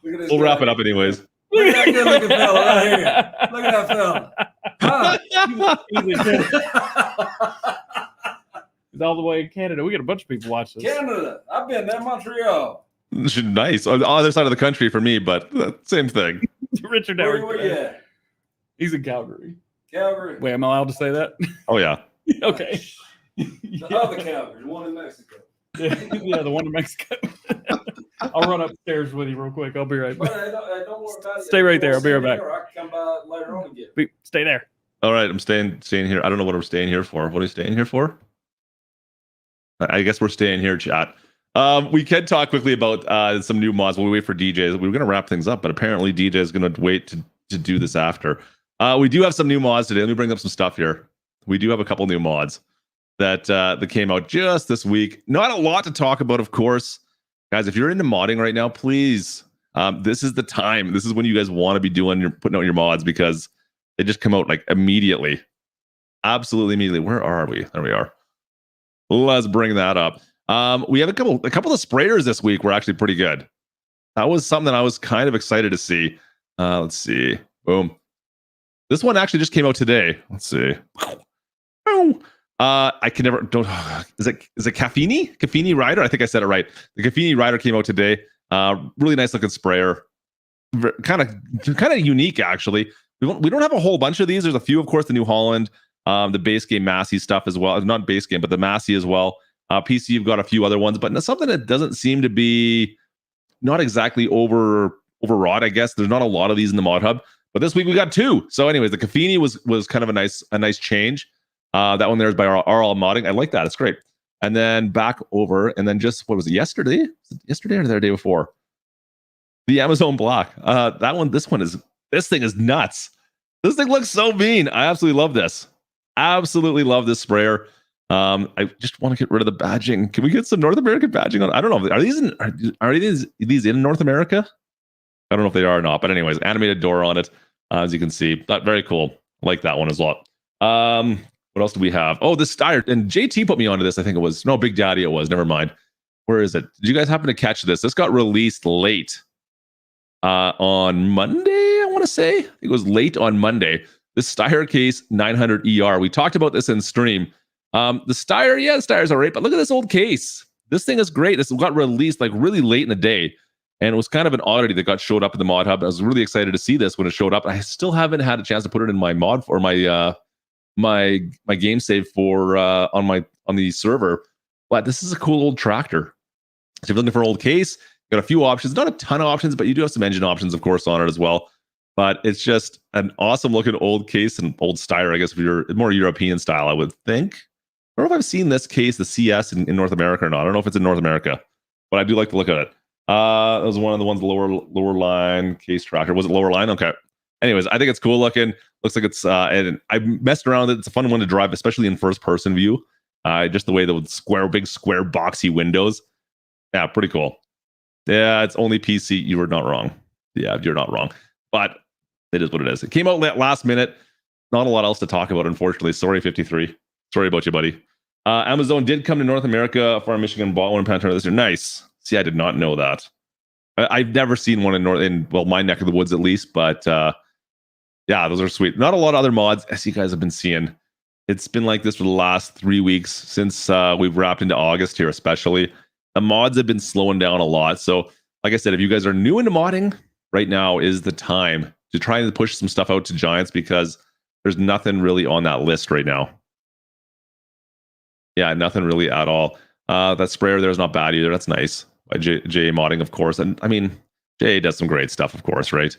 We'll wrap it up anyways. Look at that good looking fella right here. Look at that fella. Huh? He's all the way in Canada. We got a bunch of people watch this. Canada. I've been there, Montreal. Nice. On the other side of the country for me, but same thing. Richard Where Howard. you at? He's in Calgary. Calgary. Wait, am I allowed to say that? Oh, yeah. Okay. The other Calgary, the one in Mexico. Yeah, the one in Mexico. I'll run upstairs with you real quick. I'll be right But back. don't worry about it. Stay right there. I'll be right back. Or I can come by later on and get it. Stay there. All right. I'm staying here. I don't know what I'm staying here for. What are you staying here for? I guess we're staying here, chat. We can talk quickly about some new mods while we wait for DJ. We were going to wrap things up, but apparently DJ is going to wait to do this after. We do have some new mods today. Let me bring up some stuff here. We do have a couple new mods that came out just this week. Not a lot to talk about, of course. Guys, if you're into modding right now, please, this is the time. This is when you guys want to be putting out your mods because they just come out like immediately. Absolutely immediately. Where are we? There we are. Let's bring that up. We have a couple of sprayers this week were actually pretty good. That was something that I was kind of excited to see. Let's see. Boom. This one actually just came out today. Let's see. I can never don't. Is it Caffini? Caffini Rider? I think I said it right. The Caffini Rider came out today. Really nice looking sprayer. Kind of unique actually. We don't have a whole bunch of these. There's a few, of course, the New Holland, the base game Massey stuff as well. Not base game, but the Massey as well. PC, you've got a few other ones, but something that doesn't seem to be not exactly overwrought. I guess there's not a lot of these in the Mod Hub, but this week we got two. So, anyways, the Caffini was kind of a nice change. That one there is by RL Modding. I like that. It's great. And then back over, and then just what was it? Yesterday or the day before? The Amazon Black. This thing is nuts. This thing looks so mean. I absolutely love this. Absolutely love this sprayer. I just want to get rid of the badging. Can we get some North American badging on? I don't know. Are these in North America? I don't know if they are or not. But anyways, animated door on it, as you can see. That very cool. I like that one as well. What else do we have? Oh, this Steyr. And JT put me onto this. I think it was Big Daddy. It was. Never mind. Where is it? Did you guys happen to catch this? This got released late on Monday. I want to say I think it was late on Monday. This Steyr Case 900 ER. We talked about this in stream. The Steyr is all right, but look at this old case. This thing is great. This got released like really late in the day, and it was kind of an oddity that showed up in the Mod Hub. I was really excited to see this when it showed up. I still haven't had a chance to put it in my mod or my my game save for on the server. But this is a cool old tractor. So if you're looking for an old case, you got a few options. Not a ton of options, but you do have some engine options, of course, on it as well. But it's just an awesome looking old case and old Steyr. I guess if you're more European style, I would think. I don't know if I've seen this case, the CS, in North America or not. I don't know if it's in North America, but I do like to look at it. That was one of the ones, lower line case tractor. Was it lower line? Okay. Anyways, I think it's cool looking. Looks like it's and I messed around with it. It's a fun one to drive, especially in first person view. Just the way the big square boxy windows. Yeah, pretty cool. Yeah, it's only PC. You were not wrong. Yeah, you're not wrong. But it is what it is. It came out last minute. Not a lot else to talk about, unfortunately. Sorry, 53. Sorry about you, buddy. Amazon did come to North America for Michigan, bought one in Panther this year. Nice. See, I did not know that. I've never seen one in my neck of the woods at least, but yeah, those are sweet. Not a lot of other mods, as you guys have been seeing. It's been like this for the last 3 weeks since we've wrapped into August here, especially. The mods have been slowing down a lot. So, like I said, if you guys are new into modding, right now is the time to try and push some stuff out to Giants because there's nothing really on that list right now. Yeah, nothing really at all. That sprayer there is not bad either. That's nice. By JA Modding, of course. And I mean, JA does some great stuff, of course, right?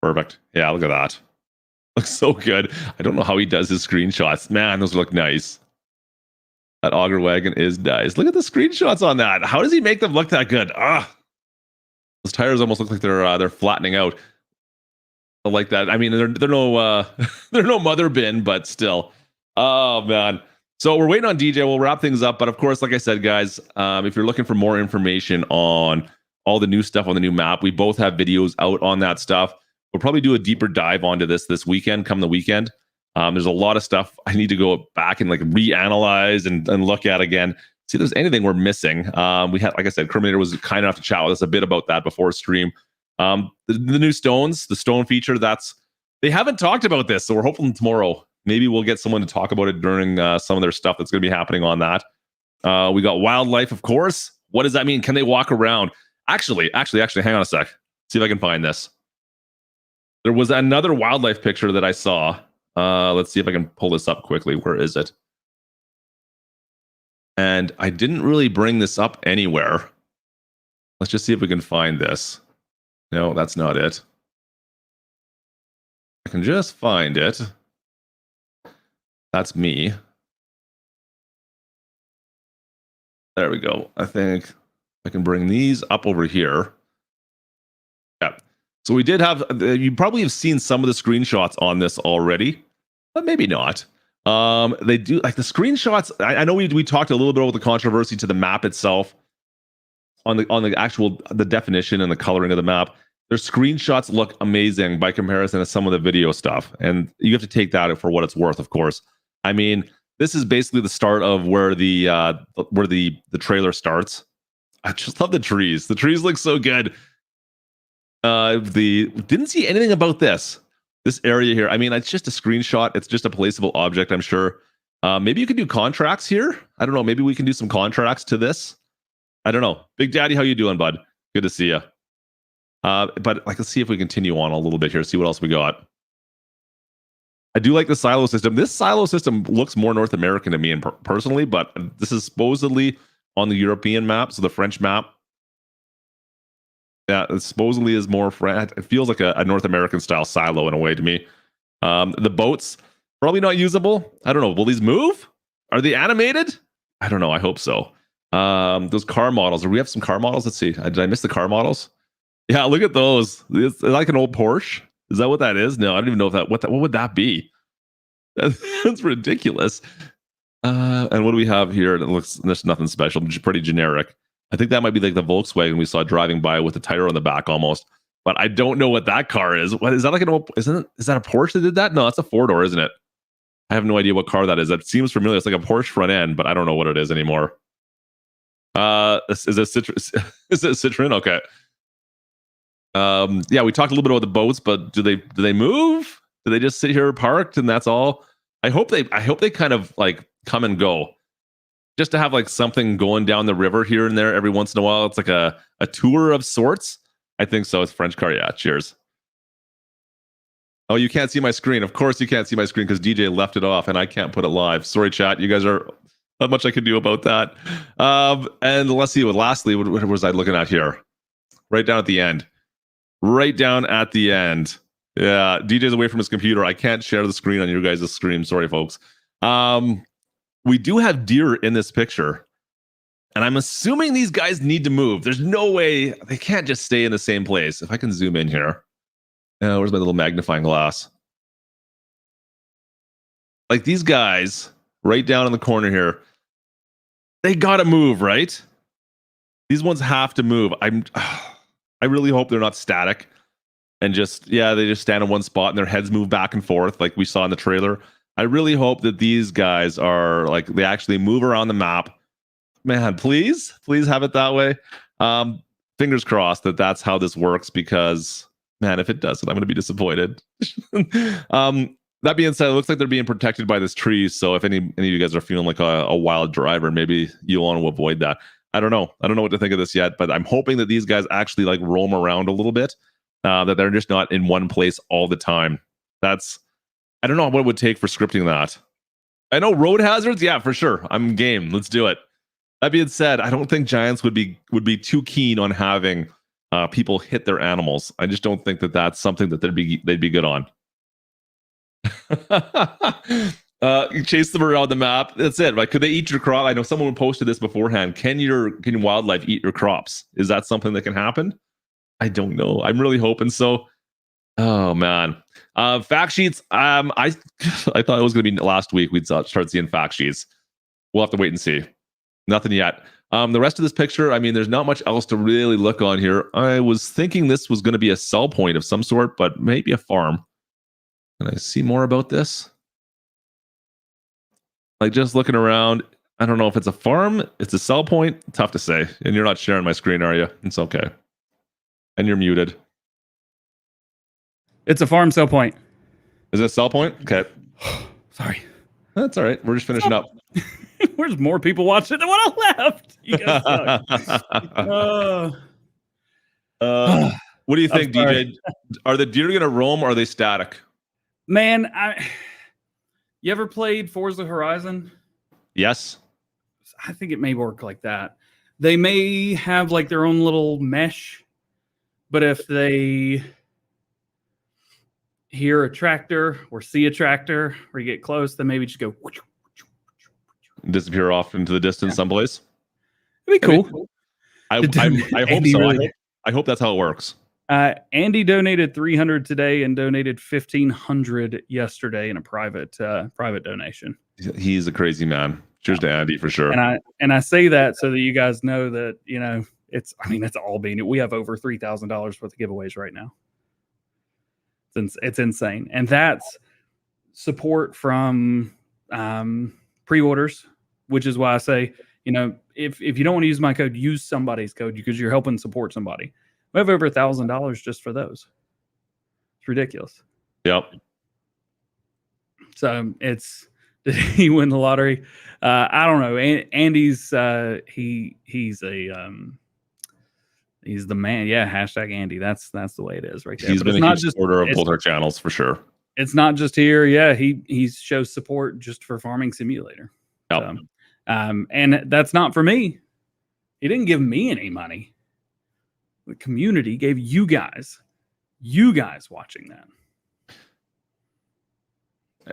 Perfect. Yeah, look at that. Looks so good. I don't know how he does his screenshots. Man, those look nice. That auger wagon is nice. Look at the screenshots on that. How does he make them look that good? Those tires almost look like they're flattening out. I like that. I mean, they're no they're no mother bin, but still. Oh man. So we're waiting on DJ. We'll wrap things up, but of course, like I said, guys, if you're looking for more information on all the new stuff on the new map, we both have videos out on that stuff. We'll probably do a deeper dive onto this weekend. Come the weekend. There's a lot of stuff I need to go back and like reanalyze and look at again. See if there's anything we're missing. We had, like I said, Criminator was kind enough to chat with us a bit about that before stream. The new stones, the stone feature, they haven't talked about this, so we're hoping tomorrow maybe we'll get someone to talk about it during some of their stuff that's going to be happening on that. We got wildlife, of course. What does that mean? Can they walk around? Actually, hang on a sec. See if I can find this. There was another wildlife picture that I saw. Let's see if I can pull this up quickly. Where is it? And I didn't really bring this up anywhere. Let's just see if we can find this. No, that's not it. I can just find it. That's me. There we go. I think I can bring these up over here. Yeah. So we did have, you probably have seen some of the screenshots on this already, but maybe not. They do like the screenshots. I know we talked a little bit about the controversy to the map itself on the actual the definition and the coloring of the map. Their screenshots look amazing by comparison to some of the video stuff, and you have to take that for what it's worth, of course. I mean, this is basically the start of where the trailer starts. I just love the trees. The trees look so good. Didn't see anything about this area here. I mean, it's just a screenshot. It's just a placeable object, I'm sure. Maybe you can do contracts here. I don't know. Maybe we can do some contracts to this. I don't know. Big Daddy, how you doing, bud? Good to see you. But let's see if we continue on a little bit here. See what else we got. I do like the silo system. This silo system looks more North American to me personally, but this is supposedly on the European map, so the French map. Yeah, it supposedly is more French. It feels like a North American style silo in a way to me. The boats, probably not usable. I don't know. Will these move? Are they animated? I don't know. I hope so. Those car models. Do we have some car models? Let's see. Did I miss the car models? Yeah, look at those. It's like an old Porsche. Is that what that is? No, I don't even know if what would that be? That's ridiculous. And what do we have here? It looks there's nothing special, pretty generic. I think that might be like the Volkswagen we saw driving by with the tire on the back almost. But I don't know what that car is. What is that like an old, is that a Porsche that did that? No, that's a four-door, isn't it? I have no idea what car that is. That seems familiar. It's like a Porsche front end, but I don't know what it is anymore. Is it Citroen? Is it Citroen? Okay. Yeah, we talked a little bit about the boats, but do they move? Do they just sit here parked and that's all? I hope they kind of like come and go, just to have like something going down the river here and there every once in a while. It's like a tour of sorts. I think so. It's French car. Yeah. Cheers. Oh, you can't see my screen. Of course you can't see my screen because DJ left it off and I can't put it live. Sorry, chat. You guys are not much I can do about that. And let's see. Lastly, what was I looking at here? Right down at the end. Right down at the end. Yeah, DJ's away from his computer. I can't share the screen on your guys' screen. Sorry, folks. We do have deer in this picture. And I'm assuming these guys need to move. There's no way they can't just stay in the same place. If I can zoom in here. Where's my little magnifying glass? Like these guys right down in the corner here, they got to move, right? These ones have to move. I really hope they're not static and just, they just stand in one spot and their heads move back and forth like we saw in the trailer. I really hope that these guys are like, they actually move around the map. Man, please have it that way. Fingers crossed that that's how this works, because man, if it doesn't, I'm going to be disappointed. That being said, it looks like they're being protected by this tree. So if any of you guys are feeling like a wild driver, maybe you want to avoid that. I don't know what to think of this yet, but I'm hoping that these guys actually like roam around a little bit, that they're just not in one place all the time. I don't know what it would take for scripting that. I know road hazards, yeah, for sure. I'm game. Let's do it. That being said, I don't think Giants would be too keen on having people hit their animals. I just don't think that that's something that they'd be good on. You chase them around the map. That's it. Right? Could they eat your crop? I know someone posted this beforehand. Can wildlife eat your crops? Is that something that can happen? I don't know. I'm really hoping so. Oh man. Fact sheets. I thought it was going to be last week we'd start seeing fact sheets. We'll have to wait and see. Nothing yet. The rest of this picture, I mean, there's not much else to really look on here. I was thinking this was going to be a sell point of some sort, but maybe a farm. Can I see more about this? Like just looking around, I don't know if it's a farm, it's a sell point. Tough to say. And you're not sharing my screen, are you? It's okay. And you're muted. It's a farm sell point. Is it a sell point? Okay. Sorry. That's all right. We're just finishing up. There's more people watching than what I left. You guys suck. What do you think, DJ? Are the deer going to roam or are they static? Man, you ever played Forza Horizon? Yes. I think it may work like that. They may have like their own little mesh, but if they hear a tractor or see a tractor or you get close, then maybe just go disappear off into the distance someplace. It'd be cool. I hope so. I hope that's how it works. Andy donated 300 today and donated 1,500 yesterday in a private donation. He's a crazy man. Cheers to Andy for sure. And I say that so that you guys know that, you know, it's all being, we have over $3,000 worth of giveaways right now. It's insane. And that's support from pre-orders, which is why I say, you know, if you don't want to use my code, use somebody's code because you're helping support somebody. We have over $1,000 just for those. It's ridiculous. Yep. So did he win the lottery? I don't know. Andy's he's the man. Yeah. Hashtag Andy. That's the way it is right there. He's been a huge supporter of both our channels for sure. It's not just here. Yeah. He shows support just for Farming Simulator. Yep. So, and that's not for me. He didn't give me any money. The community gave you guys watching that.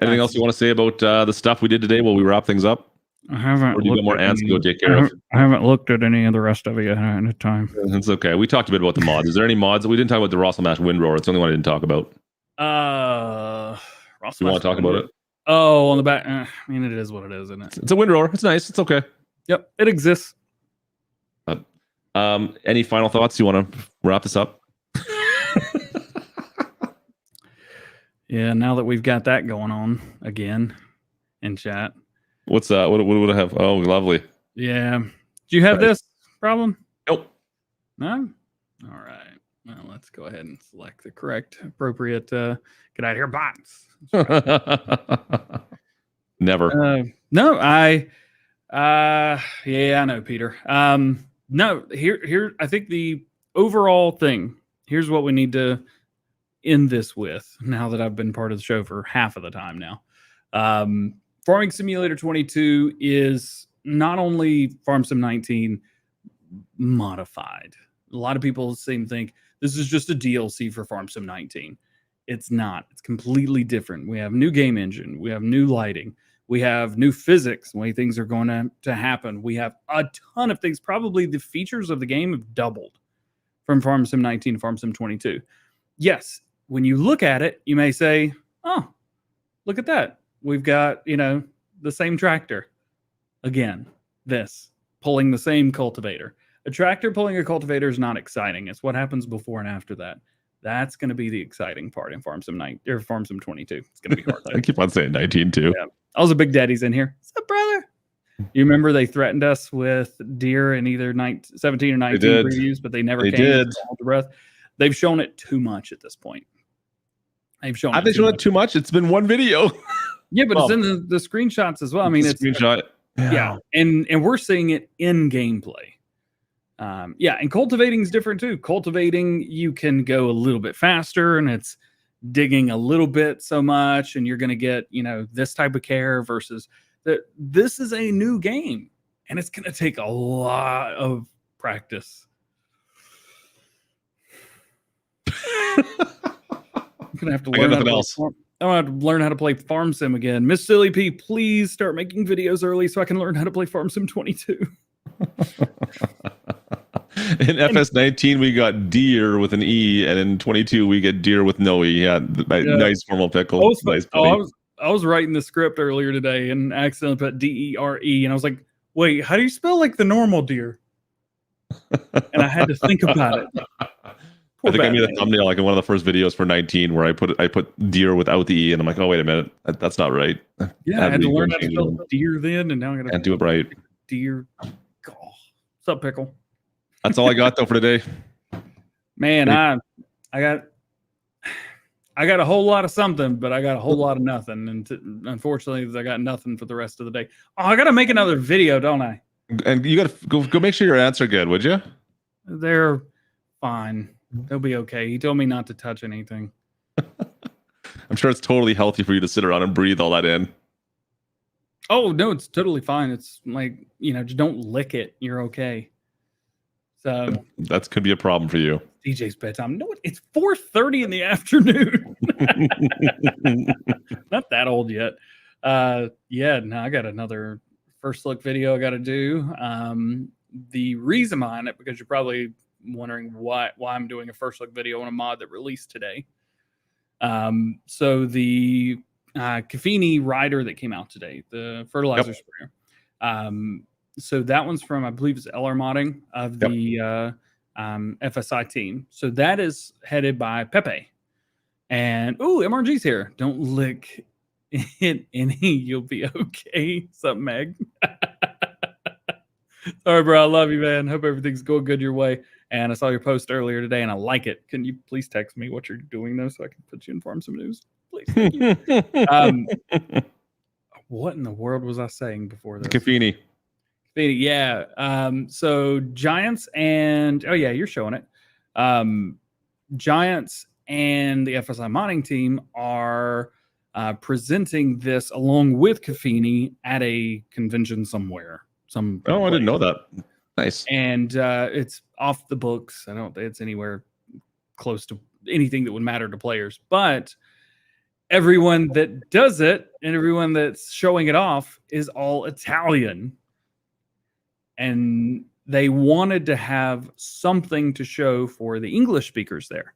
Anything else you want to say about the stuff we did today while we wrap things up? I haven't. Or do you got more ants to go take care of? I haven't looked at any of the rest of it yet at a time. It's okay. We talked a bit about the mods. Is there any mods? We didn't talk about the Rosselmash Windrower. It's the only one I didn't talk about. You want to talk about it? Oh, on the back. I mean, it is what it is, isn't it? It's a Windrower. It's nice. It's okay. Yep, it exists. Any final thoughts? You want to wrap this up? Yeah, now that we've got that going on again in chat. What's that? What would I have? Oh, lovely. Yeah. Do you have this problem? Nope. No? All right. Well, let's go ahead and select the correct, appropriate get out of here bots. Never. No, I know, Peter. No, here I think the overall thing, here's what we need to end this with now that I've been part of the show for half of the time now. Farming Simulator 22 is not only Farm Sim 19 modified. A lot of people seem to think this is just a DLC for Farm Sim 19. It's not. It's completely different. We have new game engine. We have new lighting. We have new physics, the way things are going to happen. We have a ton of things. Probably the features of the game have doubled from Farm Sim 19 to Farm Sim 22. Yes, when you look at it, you may say, oh, look at that. We've got, the same tractor. Again, this pulling the same cultivator. A tractor pulling a cultivator is not exciting. It's what happens before and after that. That's going to be the exciting part in Farm Sim 22. It's going to be hard. I keep on saying 19 too. Yeah. All the big daddies in here. What's up, brother? You remember they threatened us with deer in either 17 or 19 previews, but they never came. The breath. They've shown it too much at this point. Have they shown it too much? It's been one video. Yeah, but it's in the screenshots as well. I mean, it's screenshot. Yeah, and we're seeing it in gameplay. And cultivating is different too. Cultivating, you can go a little bit faster, and it's digging a little bit so much, and you're going to get this type of care versus that. This is a new game, and it's going to take a lot of practice. I'm gonna have to learn how to learn how to play Farm Sim again. Miss Silly P, please start making videos early so I can learn how to play Farm Sim 22. In FS19, we got deer with an E, and in 22, we get deer with no E. Yeah, nice formal pickle. I was writing the script earlier today and accidentally put DERE, and I was like, wait, how do you spell like the normal deer? And I had to think about it. I think I made a thumbnail like in one of the first videos for 19 where I put deer without the E, and I'm like, oh, wait a minute, that's not right. Yeah, I had to learn how to spell deer then, and now I'm going to do it right. Deer. Oh, what's up, Pickle? That's all I got though for today. Man, I got a whole lot of something, but I got a whole lot of nothing. And unfortunately, I got nothing for the rest of the day. Oh, I got to make another video, don't I? And you got to go make sure your ants are good, would you? They're fine. They'll be okay. He told me not to touch anything. I'm sure it's totally healthy for you to sit around and breathe all that in. Oh, no, it's totally fine. It's like, just don't lick it. You're okay. So that could be a problem for you. DJ's bedtime. No, it's 4:30 in the afternoon. Not that old yet. I got another first look video I got to do. The reason behind it, because you're probably wondering why I'm doing a first look video on a mod that released today. So the Kafini Rider that came out today, the fertilizer sprayer. So that one's from, I believe it's LR Modding of the FSI team. So that is headed by Pepe. And MRG's here. Don't lick it any. You'll be okay. What's up, Meg? Sorry, bro. I love you, man. Hope everything's going good your way. And I saw your post earlier today, and I like it. Can you please text me what you're doing, though, so I can put you in Farm Sim News? Please. Thank you. What in the world was I saying before this? Kafini. Yeah. So Giants and you're showing it. Giants and the FSI modding team are presenting this along with Kafini at a convention somewhere. I didn't know that. Nice. And it's off the books. I don't think it's anywhere close to anything that would matter to players, but everyone that does it and everyone that's showing it off is all Italian. And they wanted to have something to show for the English speakers there.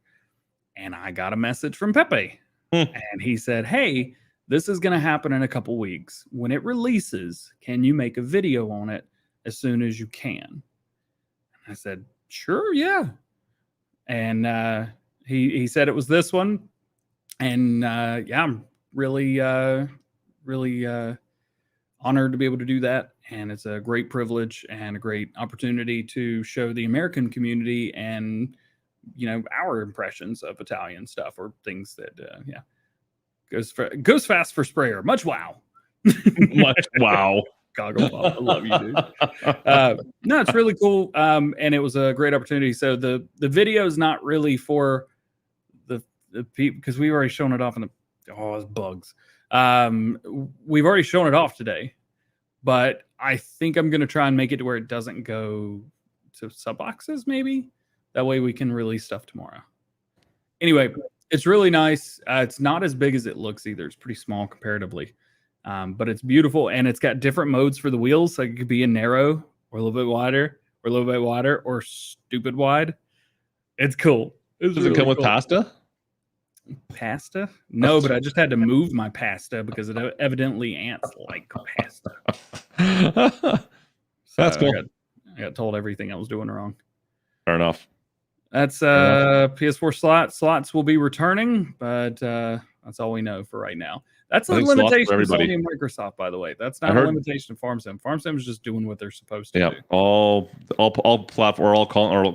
And I got a message from Pepe. And he said, hey, this is going to happen in a couple weeks. When it releases, can you make a video on it as soon as you can? I said, sure, yeah. And he said it was this one. And I'm really honored to be able to do that. And it's a great privilege and a great opportunity to show the American community and, our impressions of Italian stuff or things that, goes fast for sprayer. Much wow. Much wow. Goggle Bob. I love you, dude. No, it's really cool. And it was a great opportunity. So the video is not really for the people, because we've already shown it off in it's bugs. We've already shown it off today. But I think I'm going to try and make it to where it doesn't go to sub boxes, maybe. That way we can release stuff tomorrow. Anyway, it's really nice. It's not as big as it looks either. It's pretty small comparatively. But it's beautiful, and it's got different modes for the wheels. So it could be a narrow or a little bit wider or a little bit wider or stupid wide. It's cool. Does it come with pasta? Pasta? No, but I just had to move my pasta because it evidently ants like pasta. That's cool. I got told everything I was doing wrong. Fair enough. That's PS4 slots will be returning, but that's all we know for right now. That's a I think slots for limitation of everybody. Sony and Microsoft, by the way. That's I not a heard- limitation of FarmSim. FarmSim is just doing what they're supposed to Yeah, do. all platform or all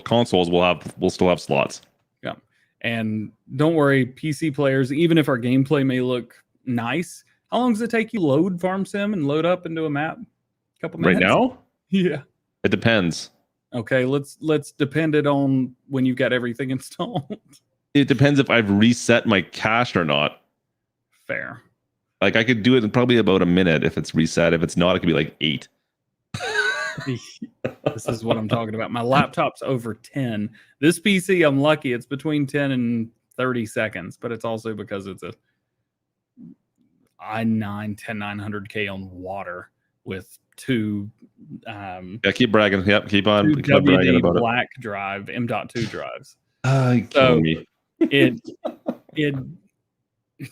consoles will still have slots. Yeah, and don't worry, PC players. Even if our gameplay may look nice, how long does it take you load FarmSim and load up into a map? A couple Right minutes. now, Yeah. it depends. Okay, let's depend it on when you've got everything installed. It depends if I've reset my cache or not. Fair. Like I could do it in probably about a minute if it's reset. If it's not, it could be like 8. This is what I'm talking about. My laptop's over 10. This PC, I'm lucky. It's between 10 and 30 seconds, but it's also because it's a i9 10900K on water with two Yeah, keep bragging. Yep, keep on two bragging WD about it. black drive M.2 drives. You're So- killing me.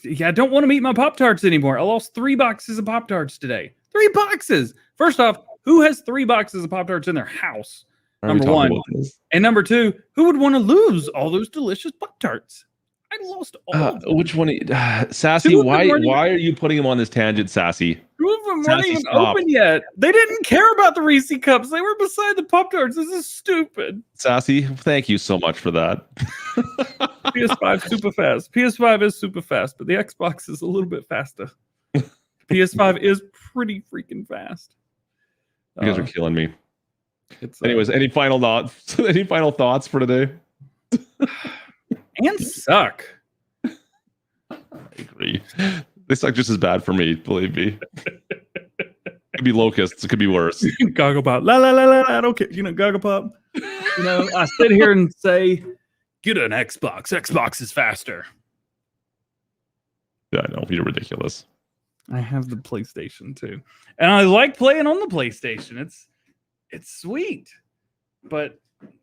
Yeah, I don't want to eat my Pop-Tarts anymore. I lost 3 boxes of Pop-Tarts today. 3 boxes. First off, who has 3 boxes of Pop-Tarts in their house? Why are we number talking one. about this? And number 2, who would want to lose all those delicious Pop-Tarts? I lost all of them. Which one? Sassy, Two of them why weren't even- are you putting him on this tangent, Sassy? 2 of them weren't Sassy, even stop. open yet. They didn't care about the Reese cups. They were beside the Pop-Tarts. This is stupid. Sassy, thank you so much for that. PS5 super fast. PS5 is super fast, but the Xbox is a little bit faster. PS5 is pretty freaking fast. You guys are killing me. It's, Anyways, any final thoughts? Any final thoughts for today? ants suck. I agree. They suck just as bad for me, believe me. It could be locusts. It could be worse. Gogglebop. La la la la. I don't care. Gogglebop. I sit here and say, get an Xbox. Xbox is faster. Yeah, I know. You're ridiculous. I have the PlayStation too, and I like playing on the PlayStation. It's sweet, but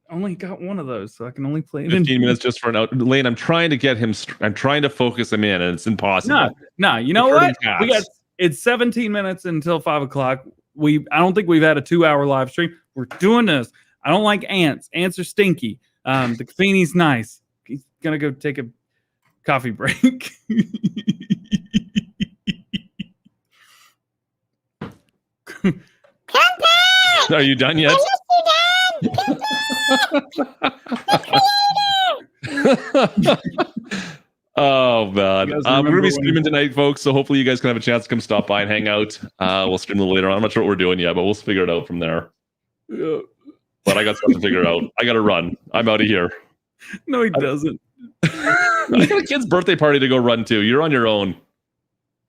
only got one of those, so I can only play it 15 in minutes just for an out. Lane, I'm trying to get him. I'm trying to focus him in, and it's impossible. No. You know It's hurting what? We got cats. it's 17 minutes until 5 o'clock. I don't think we've had a 2-hour live stream. We're doing this. I don't like ants. Ants are stinky. The Cafini's nice. He's gonna go take a coffee break. Grandpa! Are you done I yet? miss you, Dad! Oh man, You guys we're gonna remember be when- streaming tonight, folks. So hopefully you guys can have a chance to come stop by and hang out. We'll stream a little later on. I'm not sure what we're doing yet, but we'll figure it out from there. Yeah. But I got stuff to figure out. I got to run. I'm out of here. No, he doesn't. I got a kid's birthday party to go run to. You're on your own.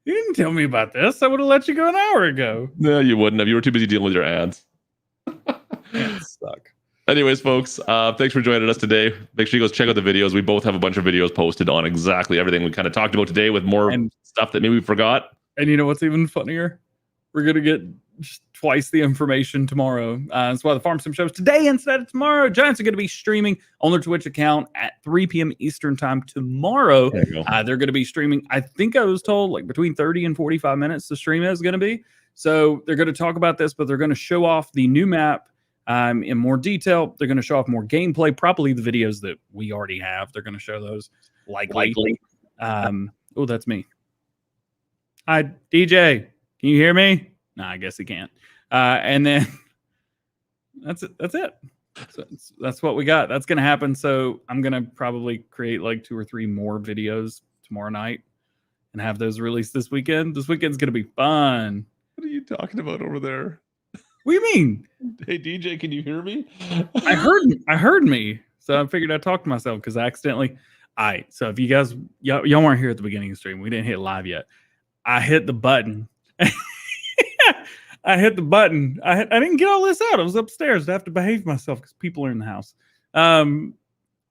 You didn't tell me about this. I would have let you go an hour ago. No, you wouldn't have. You were too busy dealing with your aunts. Ants suck. Anyways, folks, thanks for joining us today. Make sure you guys check out the videos. We both have a bunch of videos posted on exactly everything we kind of talked about today with more And- stuff that maybe we forgot. And you know what's even funnier? We're gonna get just twice the information tomorrow. That's why the Farm Sim shows today instead of tomorrow. Giants are going to be streaming on their Twitch account at 3 p.m. Eastern time tomorrow. There you go. They're going to be streaming. I think I was told like between 30 and 45 minutes the stream is going to be. So they're going to talk about this, but they're going to show off the new map in more detail. They're going to show off more gameplay, probably the videos that we already have. They're going to show those likely. Oh, that's me. Hi, DJ. Can you hear me? No, I guess he can't. And then that's it. That's it. So that's what we got. That's gonna happen. So I'm gonna probably create like 2 or 3 more videos tomorrow night and have those released this weekend. This weekend's gonna be fun. What are you talking about over there? What do you mean? Hey, DJ, can you hear me? I heard me. So I figured I'd talk to myself because I accidentally. All right. So if you guys y'all weren't here at the beginning of the stream, we didn't hit live yet. I hit the button. I hit the button. I didn't get all this out. I was upstairs. I have to behave myself because people are in the house. I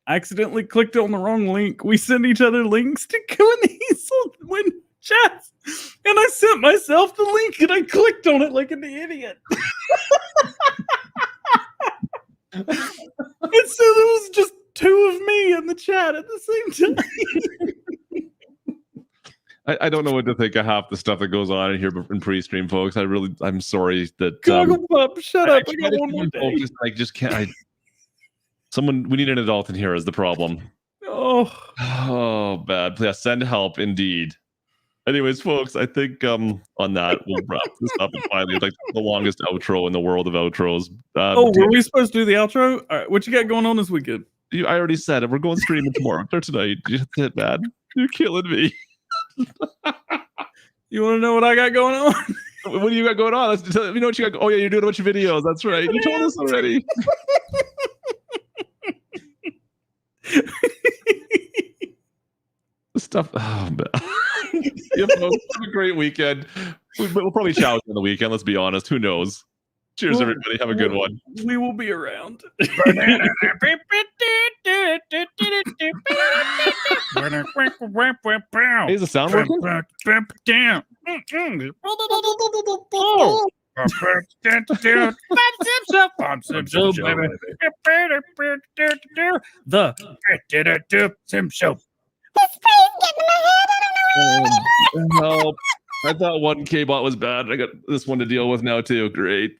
accidentally clicked on the wrong link. We send each other links to go in these when chats, and I sent myself the link and I clicked on it like an idiot. And so there was just 2 of me in the chat at the same time. I don't know what to think of half the stuff that goes on in here in pre-stream, folks. I'm sorry that Goggle Pup, shut up. I try got to one keep more them day. focused. I just can't. We need an adult in here is the problem. Oh, Oh, bad. Yeah, send help indeed. Anyways, folks, I think on that we'll wrap this up. And finally, like the longest outro in the world of outros. were we supposed to do the outro? All right, what you got going on this weekend? I already said it. We're going streaming tomorrow or tonight. That's it, man. You're killing me. You want to know what I got going on? What do you got going on? Let's tell you know what you got. Oh yeah, you're doing a bunch of videos. That's right. You told us already. Stuff. Oh man. Yeah, folks, have a great weekend. We'll probably chow on the weekend. Let's be honest. Who knows? Cheers, everybody. Have a good one. We will be around. Hey, is the sound working? The Sim Show. The spray's getting in my head. I don't know. Help. I thought 1K bot was bad. I got this one to deal with now too. Great.